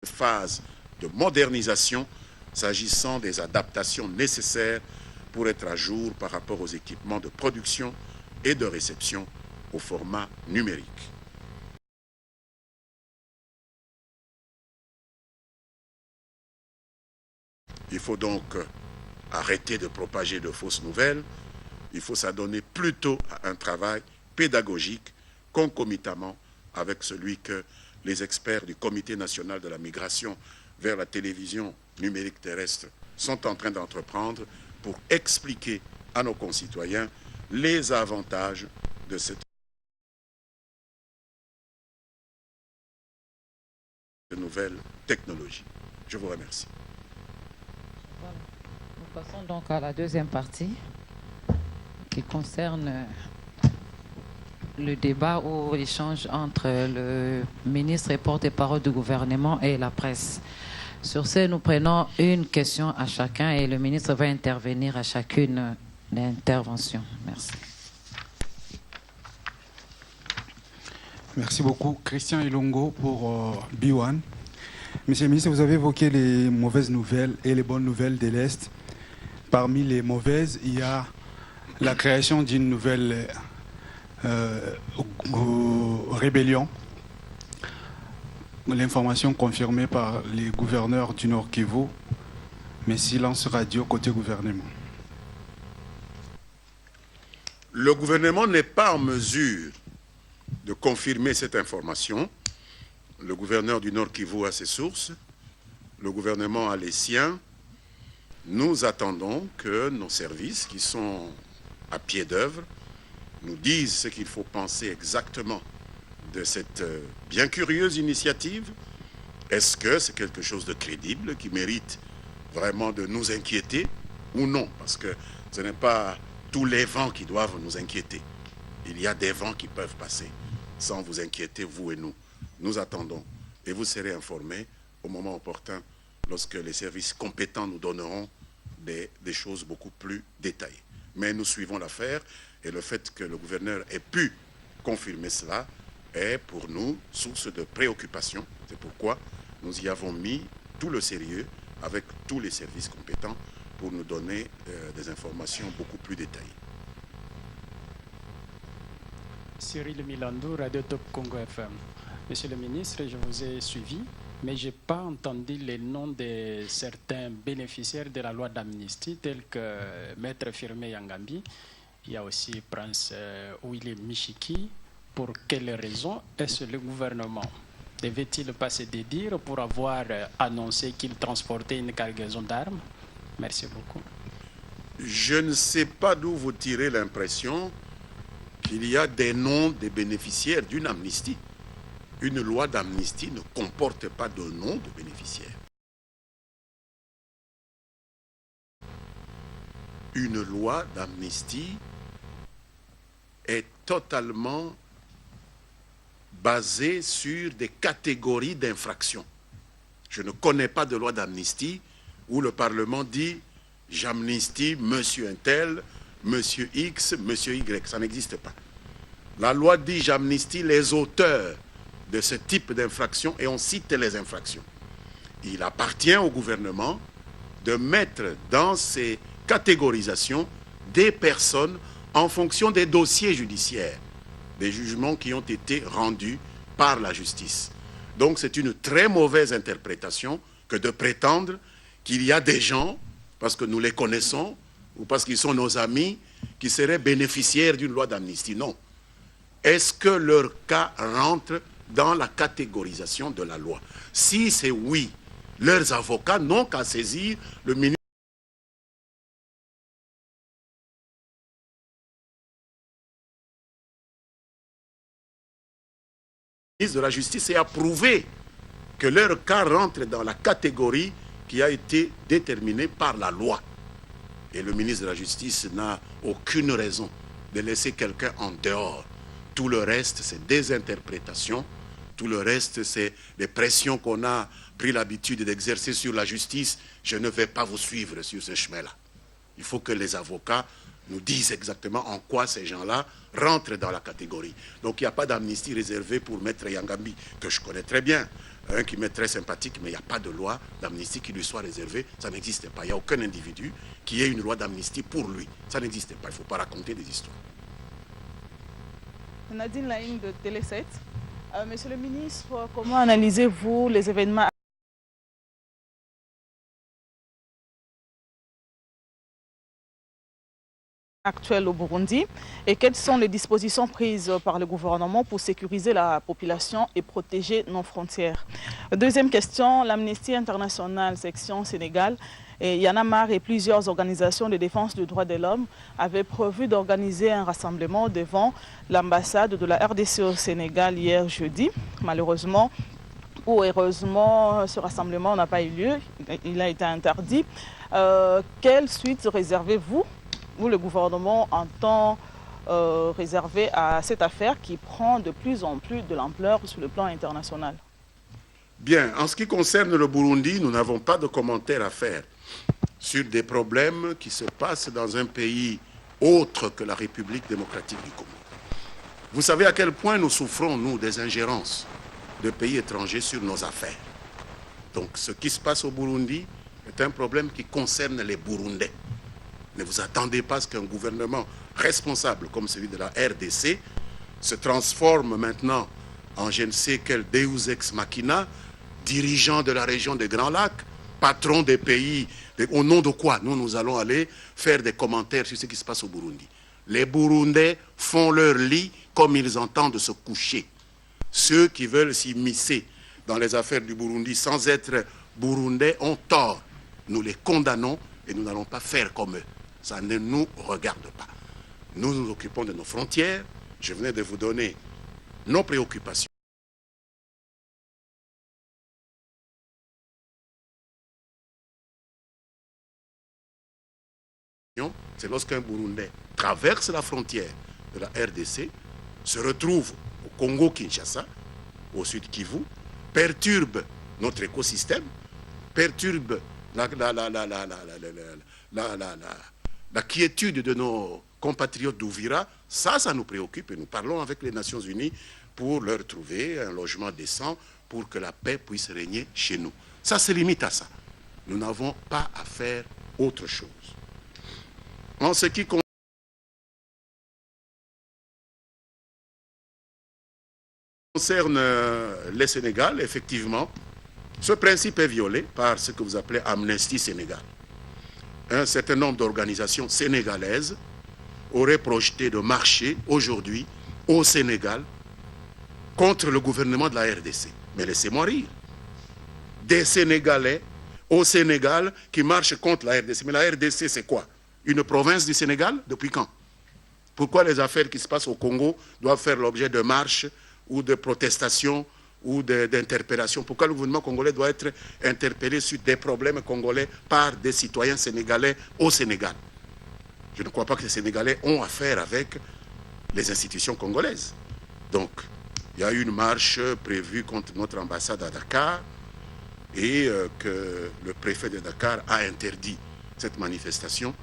phase de modernisation s'agissant des adaptations nécessaires pour être à jour par rapport aux équipements de production et de réception au format numérique. Il faut donc arrêter de propager de fausses nouvelles. Il faut s'adonner plutôt à un travail pédagogique concomitamment avec celui que les experts du Comité national de la migration vers la télévision numérique terrestre sont en train d'entreprendre pour expliquer à nos concitoyens les avantages de cette nouvelle technologie. Je vous remercie. Voilà. Nous passons donc à la deuxième partie qui concerne le débat ou l'échange entre le ministre et porte-parole du gouvernement et la presse. Sur ce, nous prenons une question à chacun et le ministre va intervenir à chacune d'intervention. Merci. Merci beaucoup. Christian Ilongo pour B1. Monsieur le ministre, vous avez évoqué les mauvaises nouvelles et les bonnes nouvelles de l'Est. Parmi les mauvaises, il y a la création d'une nouvelle rébellion. L'information confirmée par les gouverneurs du Nord Kivu, mais silence radio côté gouvernement. Le gouvernement n'est pas en mesure de confirmer cette information. Le gouverneur du Nord Kivu a ses sources, le gouvernement a les siens. Nous attendons que nos services, qui sont à pied d'œuvre, nous disent ce qu'il faut penser exactement de cette bien curieuse initiative. Est-ce que c'est quelque chose de crédible qui mérite vraiment de nous inquiéter ou non? Parce que ce n'est pas tous les vents qui doivent nous inquiéter. Il y a des vents qui peuvent passer sans vous inquiéter, vous et nous. Nous attendons et vous serez informés au moment opportun lorsque les services compétents nous donneront des choses beaucoup plus détaillées. Mais nous suivons l'affaire et le fait que le gouverneur ait pu confirmer cela est pour nous source de préoccupation. C'est pourquoi nous y avons mis tout le sérieux avec tous les services compétents pour nous donner des informations beaucoup plus détaillées. Cyril Milandou, Radio Top Congo FM. Monsieur le ministre, je vous ai suivi, mais je n'ai pas entendu les noms de certains bénéficiaires de la loi d'amnistie, tels que Maître Firmé Yangambi. Il y a aussi Prince Willy Michiki, Pour quelles raisons est-ce le gouvernement devait-il pas se dédire pour avoir annoncé qu'il transportait une cargaison d'armes? Merci beaucoup. Je ne sais pas d'où vous tirez l'impression qu'il y a des noms des bénéficiaires d'une amnistie. Une loi d'amnistie ne comporte pas de nom de bénéficiaires. Une loi d'amnistie est totalement basée sur des catégories d'infractions. Je ne connais pas de loi d'amnistie où le Parlement dit « j'amnistie monsieur un tel, monsieur X, monsieur Y ». Ça n'existe pas. La loi dit « j'amnistie les auteurs de ce type d'infraction » et on cite les infractions. Il appartient au gouvernement de mettre dans ces catégorisations des personnes en fonction des dossiers judiciaires, des jugements qui ont été rendus par la justice. Donc c'est une très mauvaise interprétation que de prétendre qu'il y a des gens, parce que nous les connaissons, ou parce qu'ils sont nos amis, qui seraient bénéficiaires d'une loi d'amnistie. Non. Est-ce que leur cas rentre dans la catégorisation de la loi? Si c'est oui, leurs avocats n'ont qu'à saisir le ministre de la Justice et a prouvé que leur cas rentre dans la catégorie qui a été déterminée par la loi. Et le ministre de la Justice n'a aucune raison de laisser quelqu'un en dehors. Tout le reste, c'est des interprétations. Tout le reste, c'est les pressions qu'on a pris l'habitude d'exercer sur la justice. Je ne vais pas vous suivre sur ce chemin-là. Il faut que les avocats nous disent exactement en quoi ces gens-là rentrent dans la catégorie. Donc il n'y a pas d'amnistie réservée pour Maître Yangambi, que je connais très bien, un qui m'est très sympathique, mais il n'y a pas de loi d'amnistie qui lui soit réservée. Ça n'existe pas. Il n'y a aucun individu qui ait une loi d'amnistie pour lui. Ça n'existe pas. Il ne faut pas raconter des histoires. Nadine Laing de Télé 7. Monsieur le ministre, comment analysez-vous les événements actuels au Burundi et quelles sont les dispositions prises par le gouvernement pour sécuriser la population et protéger nos frontières? Deuxième question, l'Amnesty International section Sénégal et Y en a marre et plusieurs organisations de défense des droits de l'homme avaient prévu d'organiser un rassemblement devant l'ambassade de la RDC au Sénégal hier jeudi. Malheureusement ou heureusement, ce rassemblement n'a pas eu lieu, il a été interdit. Quelle suite réservez-vous, le gouvernement entend réserver à cette affaire qui prend de plus en plus de l'ampleur sur le plan international? Bien, en ce qui concerne le Burundi, nous n'avons pas de commentaires à faire sur des problèmes qui se passent dans un pays autre que la République démocratique du Congo. Vous savez à quel point nous souffrons, nous, des ingérences de pays étrangers sur nos affaires. Donc ce qui se passe au Burundi est un problème qui concerne les Burundais. Ne vous attendez pas à ce qu'un gouvernement responsable comme celui de la RDC se transforme maintenant en je ne sais quel Deus ex machina, dirigeant de la région des Grands Lacs, patron des pays. Au nom de quoi nous allons aller faire des commentaires sur ce qui se passe au Burundi? Les Burundais font leur lit comme ils entendent se coucher. Ceux qui veulent s'immiscer dans les affaires du Burundi sans être Burundais ont tort. Nous les condamnons et nous n'allons pas faire comme eux. Ça ne nous regarde pas. Nous nous occupons de nos frontières. Je venais de vous donner nos préoccupations. C'est lorsqu'un Burundais traverse la frontière de la RDC, se retrouve au Congo-Kinshasa, au sud Kivu, perturbe notre écosystème, perturbe la quiétude de nos compatriotes d'Ouvira. Ça nous préoccupe et nous parlons avec les Nations Unies pour leur trouver un logement décent pour que la paix puisse régner chez nous. Ça se limite à ça. Nous n'avons pas à faire autre chose. En ce qui concerne le Sénégal, effectivement, ce principe est violé par ce que vous appelez Amnesty Sénégal. Un certain nombre d'organisations sénégalaises auraient projeté de marcher aujourd'hui au Sénégal contre le gouvernement de la RDC. Mais laissez-moi rire. Des Sénégalais au Sénégal qui marchent contre la RDC. Mais la RDC, c'est quoi? Une province du Sénégal? Depuis quand? Pourquoi les affaires qui se passent au Congo doivent faire l'objet de marches ou de protestations ou d'interpellations? Pourquoi le gouvernement congolais doit être interpellé sur des problèmes congolais par des citoyens sénégalais au Sénégal? Je ne crois pas que les Sénégalais ont affaire avec les institutions congolaises. Donc, il y a eu une marche prévue contre notre ambassade à Dakar et que le préfet de Dakar a interdit cette manifestation.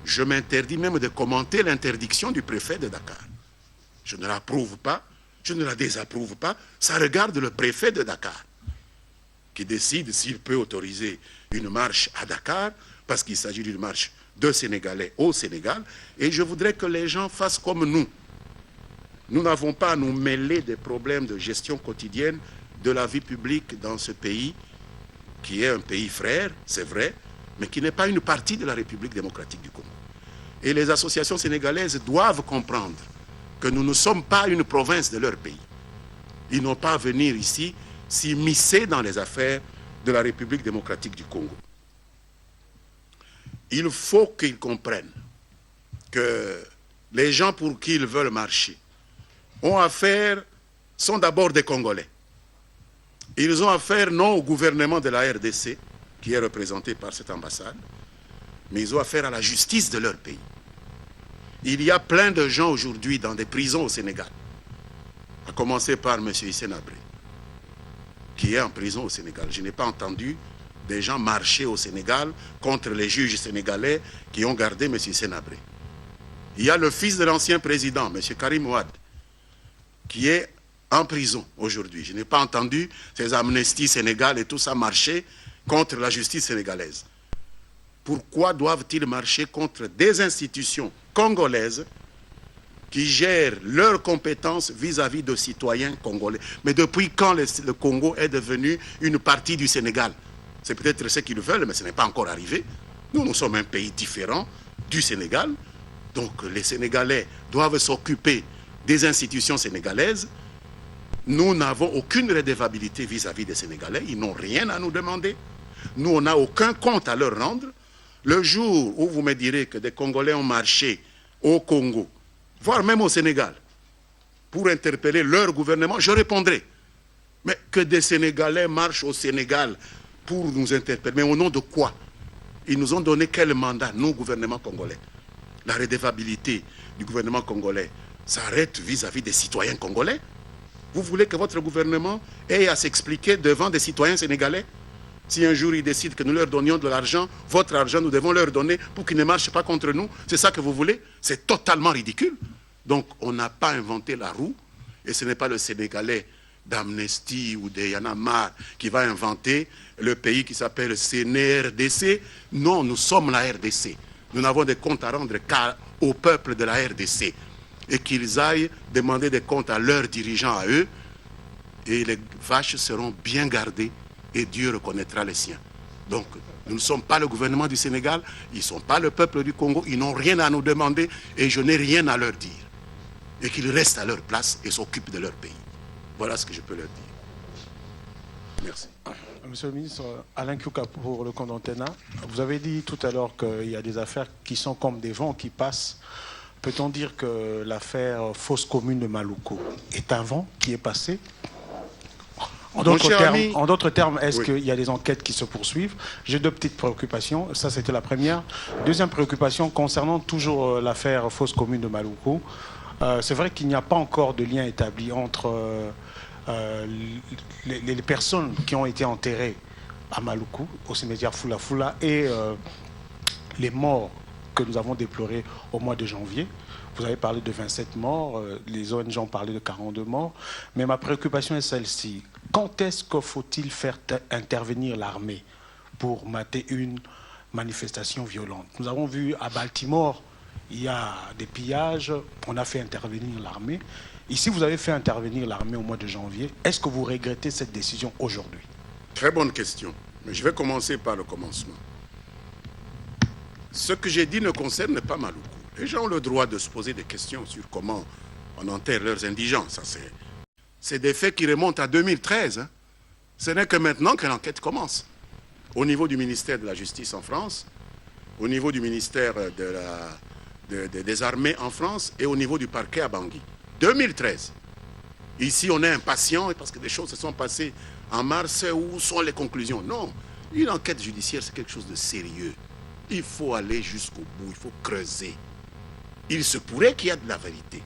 Je m'interdis même de commenter l'interdiction du préfet de Dakar. Je ne l'approuve pas, je ne la désapprouve pas. Ça regarde le préfet de Dakar qui décide s'il peut autoriser une marche à Dakar parce qu'il s'agit d'une marche de Sénégalais au Sénégal. Et je voudrais que les gens fassent comme nous. Nous n'avons pas à nous mêler des problèmes de gestion quotidienne de la vie publique dans ce pays qui est un pays frère, c'est vrai, mais qui n'est pas une partie de la République démocratique du Congo. Et les associations sénégalaises doivent comprendre que nous ne sommes pas une province de leur pays. Ils n'ont pas à venir ici s'immiscer dans les affaires de la République démocratique du Congo. Il faut qu'ils comprennent que les gens pour qui ils veulent marcher ont affaire, sont d'abord des Congolais. Ils ont affaire non au gouvernement de la RDC, qui est représenté par cette ambassade, mais ils ont affaire à la justice de leur pays. Il y a plein de gens aujourd'hui dans des prisons au Sénégal, à commencer par M. Hissène Habré, qui est en prison au Sénégal. Je n'ai pas entendu des gens marcher au Sénégal contre les juges sénégalais qui ont gardé M. Hissène Habré. Il y a le fils de l'ancien président, M. Karim Ouad, qui est en prison aujourd'hui. Je n'ai pas entendu ces amnesties sénégales et tout ça marcher contre la justice sénégalaise. Pourquoi doivent-ils marcher contre des institutions congolaises qui gèrent leurs compétences vis-à-vis de citoyens congolais? Mais depuis quand le Congo est devenu une partie du Sénégal? C'est peut-être ce qu'ils veulent, mais ce n'est pas encore arrivé. Nous sommes un pays différent du Sénégal. Donc les Sénégalais doivent s'occuper des institutions sénégalaises. Nous n'avons aucune redevabilité vis-à-vis des Sénégalais. Ils n'ont rien à nous demander. Nous, on n'a aucun compte à leur rendre. Le jour où vous me direz que des Congolais ont marché au Congo, voire même au Sénégal, pour interpeller leur gouvernement, je répondrai. Mais que des Sénégalais marchent au Sénégal pour nous interpeller, mais au nom de quoi? Ils nous ont donné quel mandat, nous, gouvernement congolais? La redevabilité du gouvernement congolais s'arrête vis-à-vis des citoyens congolais? Vous voulez que votre gouvernement ait à s'expliquer devant des citoyens sénégalais? Si un jour ils décident que nous leur donnions de l'argent, votre argent, nous devons leur donner pour qu'ils ne marchent pas contre nous. C'est ça que vous voulez? C'est totalement ridicule. Donc on n'a pas inventé la roue et ce n'est pas le Sénégalais d'Amnesty ou de Yanamar qui va inventer le pays qui s'appelle CNRDC. Non, nous sommes la RDC. Nous n'avons des comptes à rendre qu'au peuple de la RDC. Et qu'ils aillent demander des comptes à leurs dirigeants, à eux, et les vaches seront bien gardées et Dieu reconnaîtra les siens. Donc, nous ne sommes pas le gouvernement du Sénégal, ils ne sont pas le peuple du Congo, ils n'ont rien à nous demander et je n'ai rien à leur dire. Et qu'ils restent à leur place et s'occupent de leur pays. Voilà ce que je peux leur dire. Merci. Monsieur le ministre, Alain Kouka pour le compte Antena. Vous avez dit tout à l'heure qu'il y a des affaires qui sont comme des vents qui passent. Peut-on dire que l'affaire fosse commune de Maluku est un vent qui est passé? En d'autres termes, est-ce qu'il y a des enquêtes qui se poursuivent? J'ai deux petites préoccupations. Ça, c'était la première. Deuxième préoccupation concernant toujours l'affaire fosse commune de Maluku. C'est vrai qu'il n'y a pas encore de lien établi entre les personnes qui ont été enterrées à Maluku, au cimetière Fula Fula, et les morts que nous avons déplorés au mois de janvier. Vous avez parlé de 27 morts, les ONG ont parlé de 42 morts, mais ma préoccupation est celle-ci. Quand est-ce qu'il faut-il faire intervenir l'armée pour mater une manifestation violente? Nous avons vu à Baltimore, il y a des pillages, on a fait intervenir l'armée. Ici, vous avez fait intervenir l'armée au mois de janvier. Est-ce que vous regrettez cette décision aujourd'hui? Très bonne question, mais je vais commencer par le commencement. Ce que j'ai dit ne concerne pas Maluku. Les gens ont le droit de se poser des questions sur comment on enterre leurs indigents. Ça, C'est des faits qui remontent à 2013. Hein. Ce n'est que maintenant que l'enquête commence. Au niveau du ministère de la Justice en France, au niveau du ministère des Armées en France et au niveau du parquet à Bangui. 2013. Ici, on est impatient parce que des choses se sont passées en mars. Où sont les conclusions? Non. Une enquête judiciaire, c'est quelque chose de sérieux. Il faut aller jusqu'au bout, il faut creuser. Il se pourrait qu'il y ait de la vérité.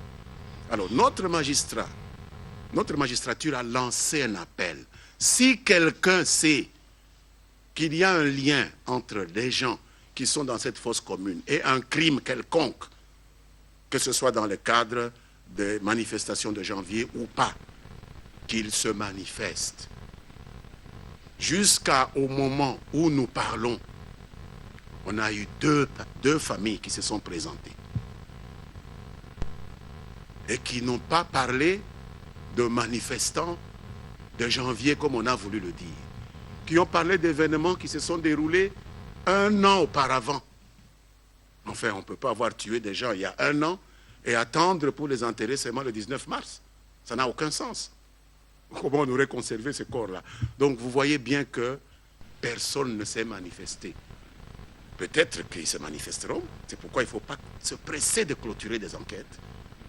Alors, notre magistrature a lancé un appel. Si quelqu'un sait qu'il y a un lien entre les gens qui sont dans cette fosse commune et un crime quelconque, que ce soit dans le cadre des manifestations de janvier ou pas, qu'il se manifeste. Jusqu'au moment où nous parlons, on a eu deux familles qui se sont présentées et qui n'ont pas parlé de manifestants de janvier comme on a voulu le dire, qui ont parlé d'événements qui se sont déroulés 1 an auparavant. Enfin, on ne peut pas avoir tué des gens il y a 1 an et attendre pour les enterrer seulement le 19 mars. Ça n'a aucun sens. Comment on aurait conservé ce corps-là? Donc vous voyez bien que personne ne s'est manifesté. Peut-être qu'ils se manifesteront, c'est pourquoi il ne faut pas se presser de clôturer des enquêtes.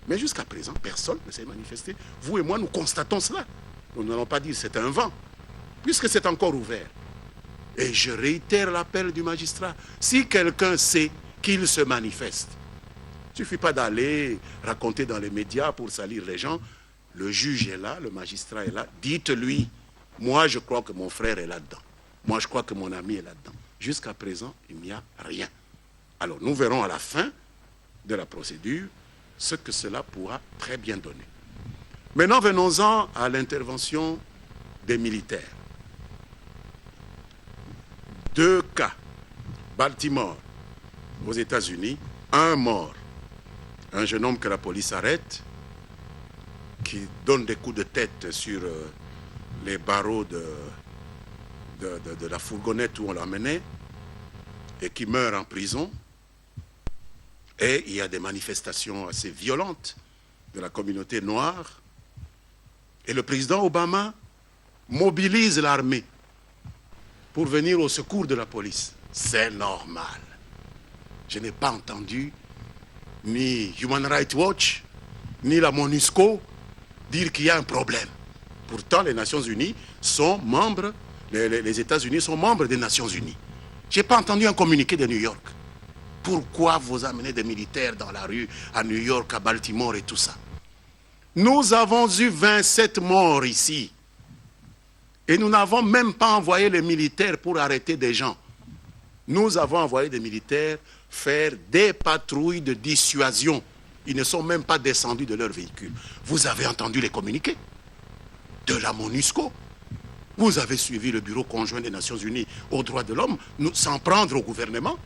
Mais jusqu'à présent, personne ne s'est manifesté. Vous et moi, nous constatons cela. Nous n'allons pas dire c'est un vent, puisque c'est encore ouvert. Et je réitère l'appel du magistrat. Si quelqu'un sait qu'il se manifeste, il ne suffit pas d'aller raconter dans les médias pour salir les gens. Le juge est là, le magistrat est là. Dites-lui, moi je crois que mon frère est là-dedans. Moi je crois que mon ami est là-dedans. Jusqu'à présent, il n'y a rien. Alors nous verrons à la fin de la procédure ce que cela pourra très bien donner. Maintenant, venons-en à l'intervention des militaires. 2 cas. Baltimore, aux États-Unis, 1 mort. Un jeune homme que la police arrête, qui donne des coups de tête sur les barreaux de la fourgonnette où on l'emmenait et qui meurt en prison. Et il y a des manifestations assez violentes de la communauté noire. Et le président Obama mobilise l'armée pour venir au secours de la police. C'est normal. Je n'ai pas entendu ni Human Rights Watch, ni la MONUSCO dire qu'il y a un problème. Pourtant, les Nations Unies sont membres, les États-Unis sont membres des Nations Unies. Je n'ai pas entendu un communiqué de New York. Pourquoi vous amenez des militaires dans la rue à New York, à Baltimore et tout ça? Nous avons eu 27 morts ici. Et nous n'avons même pas envoyé les militaires pour arrêter des gens. Nous avons envoyé des militaires faire des patrouilles de dissuasion. Ils ne sont même pas descendus de leur véhicule. Vous avez entendu les communiqués de la MONUSCO. Vous avez suivi le Bureau conjoint des Nations Unies aux droits de l'homme sans prendre au gouvernement.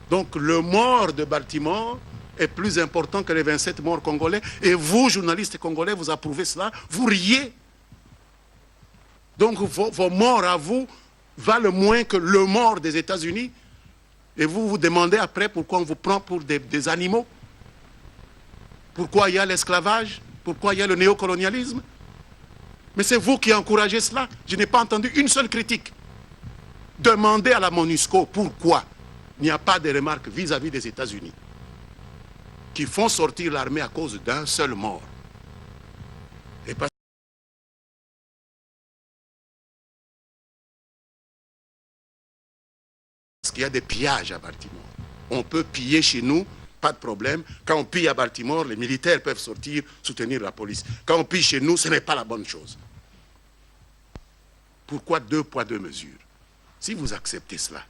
Donc le mort de Baltimore est plus important que les 27 morts congolais. Et vous, journalistes congolais, vous approuvez cela, vous riez. Donc vos morts à vous valent moins que le mort des États-Unis. Et vous vous demandez après pourquoi on vous prend pour des animaux. Pourquoi il y a l'esclavage? Pourquoi il y a le néocolonialisme? Mais c'est vous qui encouragez cela. Je n'ai pas entendu une seule critique. Demandez à la MONUSCO pourquoi il n'y a pas de remarques vis-à-vis des États-Unis qui font sortir l'armée à cause d'un seul mort. Et parce qu'il y a des pillages à Baltimore. On peut piller chez nous, pas de problème. Quand on pille à Baltimore, les militaires peuvent sortir, soutenir la police. Quand on pille chez nous, ce n'est pas la bonne chose. Pourquoi 2 poids 2 mesures? Si vous acceptez cela,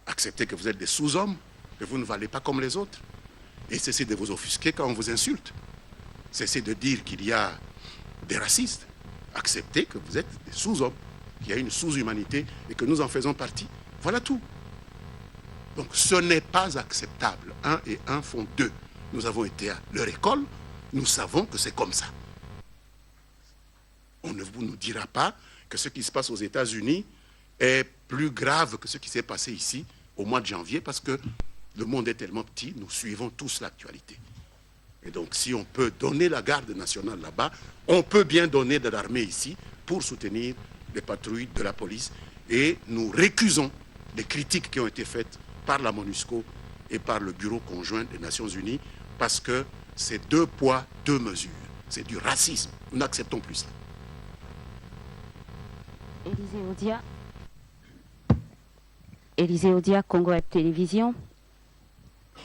acceptez que vous êtes des sous-hommes, que vous ne valez pas comme les autres, et cessez de vous offusquer quand on vous insulte. Cessez de dire qu'il y a des racistes. Acceptez que vous êtes des sous-hommes, qu'il y a une sous-humanité et que nous en faisons partie. Voilà tout. Donc ce n'est pas acceptable. 1 et 1 font 2. Nous avons été à leur école, nous savons que c'est comme ça. On ne vous nous dira pas que ce qui se passe aux États-Unis est plus grave que ce qui s'est passé ici au mois de janvier, parce que le monde est tellement petit, nous suivons tous l'actualité. Et donc, si on peut donner la garde nationale là-bas, on peut bien donner de l'armée ici pour soutenir les patrouilles de la police. Et nous récusons les critiques qui ont été faites par la MONUSCO et par le Bureau conjoint des Nations Unies, parce que c'est 2 poids, 2 mesures. C'est du racisme. Nous n'acceptons plus ça. Élisée Odia, Congo Web Télévision.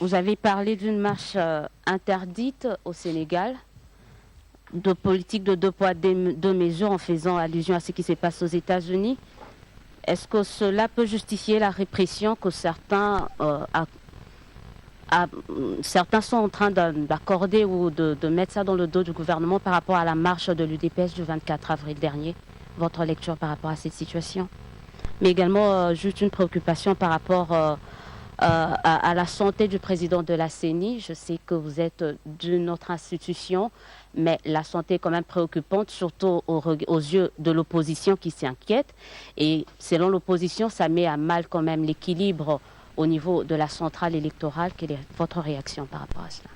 Vous avez parlé d'une marche interdite au Sénégal, de politique de 2 poids, 2 mesures en faisant allusion à ce qui se passe aux États-Unis. Est-ce que cela peut justifier la répression que certains sont en train d'accorder ou de mettre ça dans le dos du gouvernement par rapport à la marche de l'UDPS du 24 avril dernier? Votre lecture par rapport à cette situation? Mais également juste une préoccupation par rapport à la santé du président de la CENI. Je sais que vous êtes d'une autre institution, mais la santé est quand même préoccupante, surtout aux yeux de l'opposition qui s'inquiète. Et selon l'opposition, ça met à mal quand même l'équilibre au niveau de la centrale électorale. Quelle est votre réaction par rapport à cela?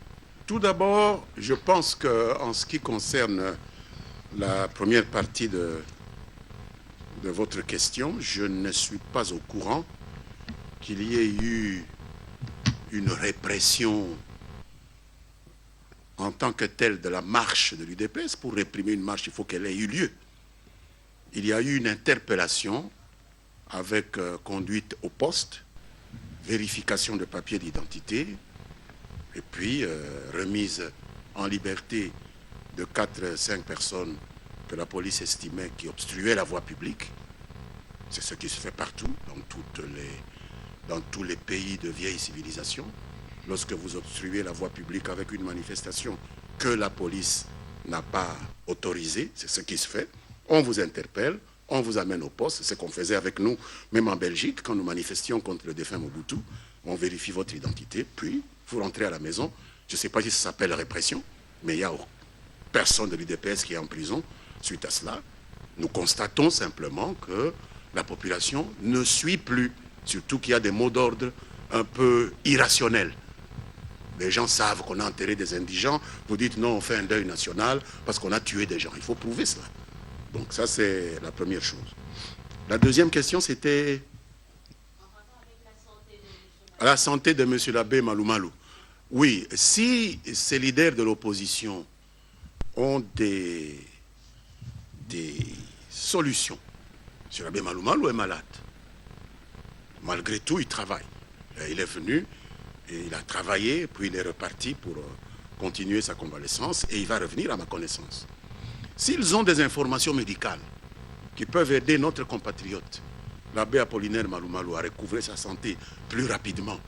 Tout d'abord, je pense qu'en ce qui concerne la première partie de votre question, je ne suis pas au courant qu'il y ait eu une répression en tant que telle de la marche de l'UDPS. Pour réprimer une marche, il faut qu'elle ait eu lieu. Il y a eu une interpellation avec conduite au poste, vérification de papiers d'identité, et puis remise en liberté de 4-5 personnes que la police estimait qui obstruaient la voie publique. C'est ce qui se fait partout, dans tous les pays de vieille civilisation. Lorsque vous obstruez la voie publique avec une manifestation que la police n'a pas autorisée, c'est ce qui se fait. On vous interpelle, on vous amène au poste. C'est ce qu'on faisait avec nous, même en Belgique, quand nous manifestions contre le défunt Mobutu. On vérifie votre identité, puis vous rentrez à la maison. Je ne sais pas si ça s'appelle répression, mais il n'y a personne de l'UDPS qui est en prison suite à cela. Nous constatons simplement que la population ne suit plus, surtout qu'il y a des mots d'ordre un peu irrationnels. Les gens savent qu'on a enterré des indigents. Vous dites non, on fait un deuil national parce qu'on a tué des gens. Il faut prouver cela. Donc ça, c'est la première chose. La deuxième question, c'était la santé de M. l'abbé Malou Malou. Oui, si ces leaders de l'opposition ont des solutions, M. l'abbé Malou Malou est malade. Malgré tout, il travaille. Il est venu, et il a travaillé, puis il est reparti pour continuer sa convalescence et il va revenir à ma connaissance. S'ils ont des informations médicales qui peuvent aider notre compatriote, l'abbé Apollinaire Malou Malou, à recouvrer sa santé plus rapidement,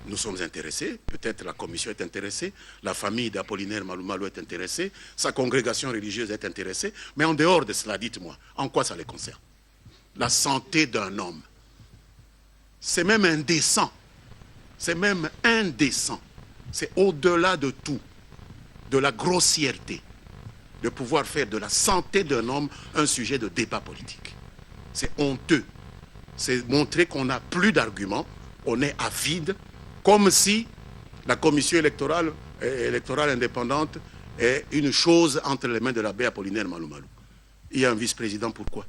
nous sommes intéressés, peut-être la commission est intéressée, la famille d'Apollinaire Malou Malou est intéressée, sa congrégation religieuse est intéressée, mais en dehors de cela, dites-moi, en quoi ça les concerne? La santé d'un homme. C'est même indécent. C'est même indécent. C'est au-delà de tout, de la grossièreté, de pouvoir faire de la santé d'un homme un sujet de débat politique. C'est honteux. C'est montrer qu'on n'a plus d'arguments, on est à vide, comme si la commission électorale indépendante est une chose entre les mains de l'abbé Apollinaire Malou Malou. Il y a un vice-président, pourquoi?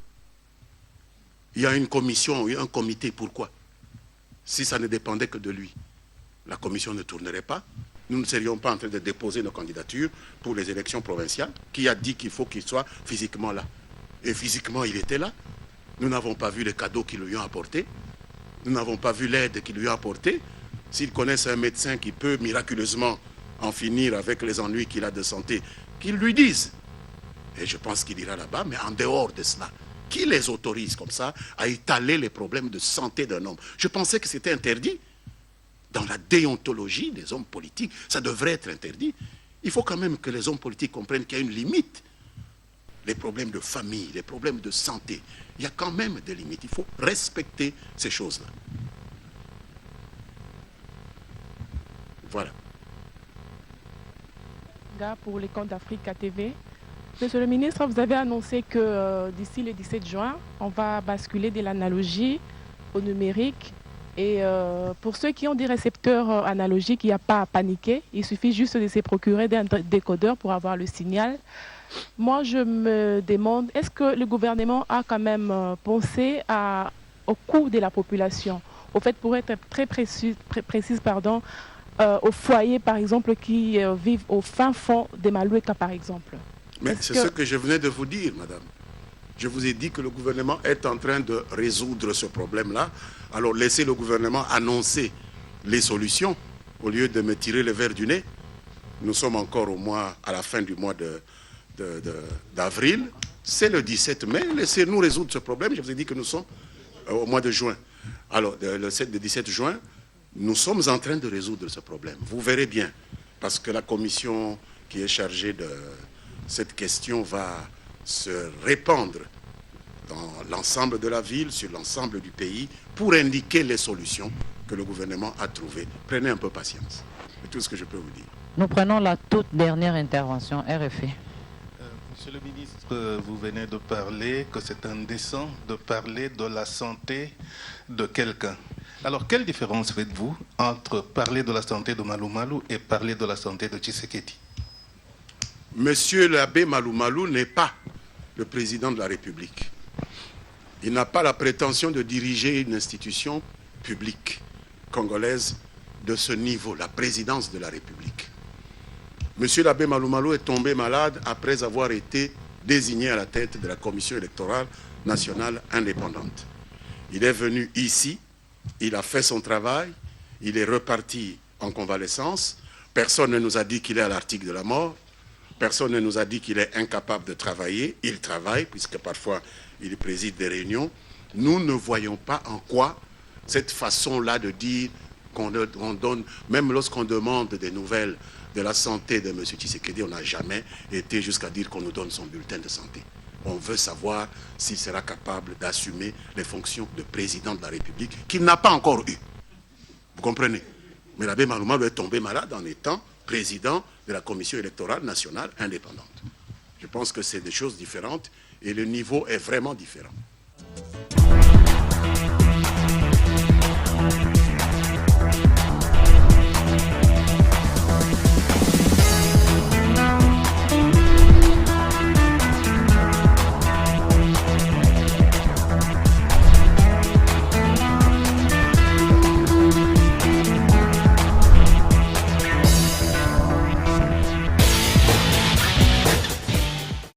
Il y a une commission, un comité, pourquoi? Si ça ne dépendait que de lui, la commission ne tournerait pas. Nous ne serions pas en train de déposer nos candidatures pour les élections provinciales. Qui a dit qu'il faut qu'il soit physiquement là? Et physiquement, il était là. Nous n'avons pas vu les cadeaux qu'ils lui ont apportés. Nous n'avons pas vu l'aide qu'ils lui ont apportée. S'ils connaissent un médecin qui peut miraculeusement en finir avec les ennuis qu'il a de santé, qu'ils lui disent. Et je pense qu'il ira là-bas, mais en dehors de cela, qui les autorise comme ça à étaler les problèmes de santé d'un homme? Je pensais que c'était interdit. Dans la déontologie des hommes politiques, ça devrait être interdit. Il faut quand même que les hommes politiques comprennent qu'il y a une limite. Les problèmes de famille, les problèmes de santé, il y a quand même des limites. Il faut respecter ces choses-là. Voilà. Pour les comptes d'Afrique TV. Monsieur le ministre, vous avez annoncé que d'ici le 17 juin, on va basculer de l'analogie au numérique Et pour ceux qui ont des récepteurs analogiques, il n'y a pas à paniquer. Il suffit juste de se procurer d'un décodeur pour avoir le signal. Moi, je me demande, est-ce que le gouvernement a quand même pensé au coût de la population? Au fait, pour être très précise, aux foyers, par exemple, qui vivent au fin fond des Maloueka, par exemple. Mais c'est ce que je venais de vous dire, madame. Je vous ai dit que le gouvernement est en train de résoudre ce problème-là. Alors laissez le gouvernement annoncer les solutions au lieu de me tirer le verre du nez. Nous sommes encore à la fin du mois d'avril. C'est le 17 mai. Laissez-nous résoudre ce problème. Je vous ai dit que nous sommes au mois de juin. Alors, le 17 juin, nous sommes en train de résoudre ce problème. Vous verrez bien, parce que la commission qui est chargée de cette question va se répandre dans l'ensemble de la ville, sur l'ensemble du pays, pour indiquer les solutions que le gouvernement a trouvées. Prenez un peu patience. C'est tout ce que je peux vous dire. Nous prenons la toute dernière intervention, RFI. Monsieur le ministre, vous venez de parler que c'est indécent de parler de la santé de quelqu'un. Alors, quelle différence faites-vous entre parler de la santé de Malou Malou et parler de la santé de Tshisekedi? Monsieur l'abbé Malou Malou n'est pas le président de la République. Il n'a pas la prétention de diriger une institution publique congolaise de ce niveau, la présidence de la République. Monsieur l'abbé Malou Malou est tombé malade après avoir été désigné à la tête de la Commission électorale nationale indépendante. Il est venu ici, il a fait son travail, il est reparti en convalescence. Personne ne nous a dit qu'il est à l'article de la mort. Personne ne nous a dit qu'il est incapable de travailler. Il travaille, puisque parfois il préside des réunions. Nous ne voyons pas en quoi cette façon-là de dire qu'on donne, même lorsqu'on demande des nouvelles de la santé de M. Tshisekedi, on n'a jamais été jusqu'à dire qu'on nous donne son bulletin de santé. On veut savoir s'il sera capable d'assumer les fonctions de président de la République qu'il n'a pas encore eu. Vous comprenez? Mais l'abbé Malou Malou est tombé malade en étant président de la Commission électorale nationale indépendante. Je pense que c'est des choses différentes et le niveau est vraiment différent.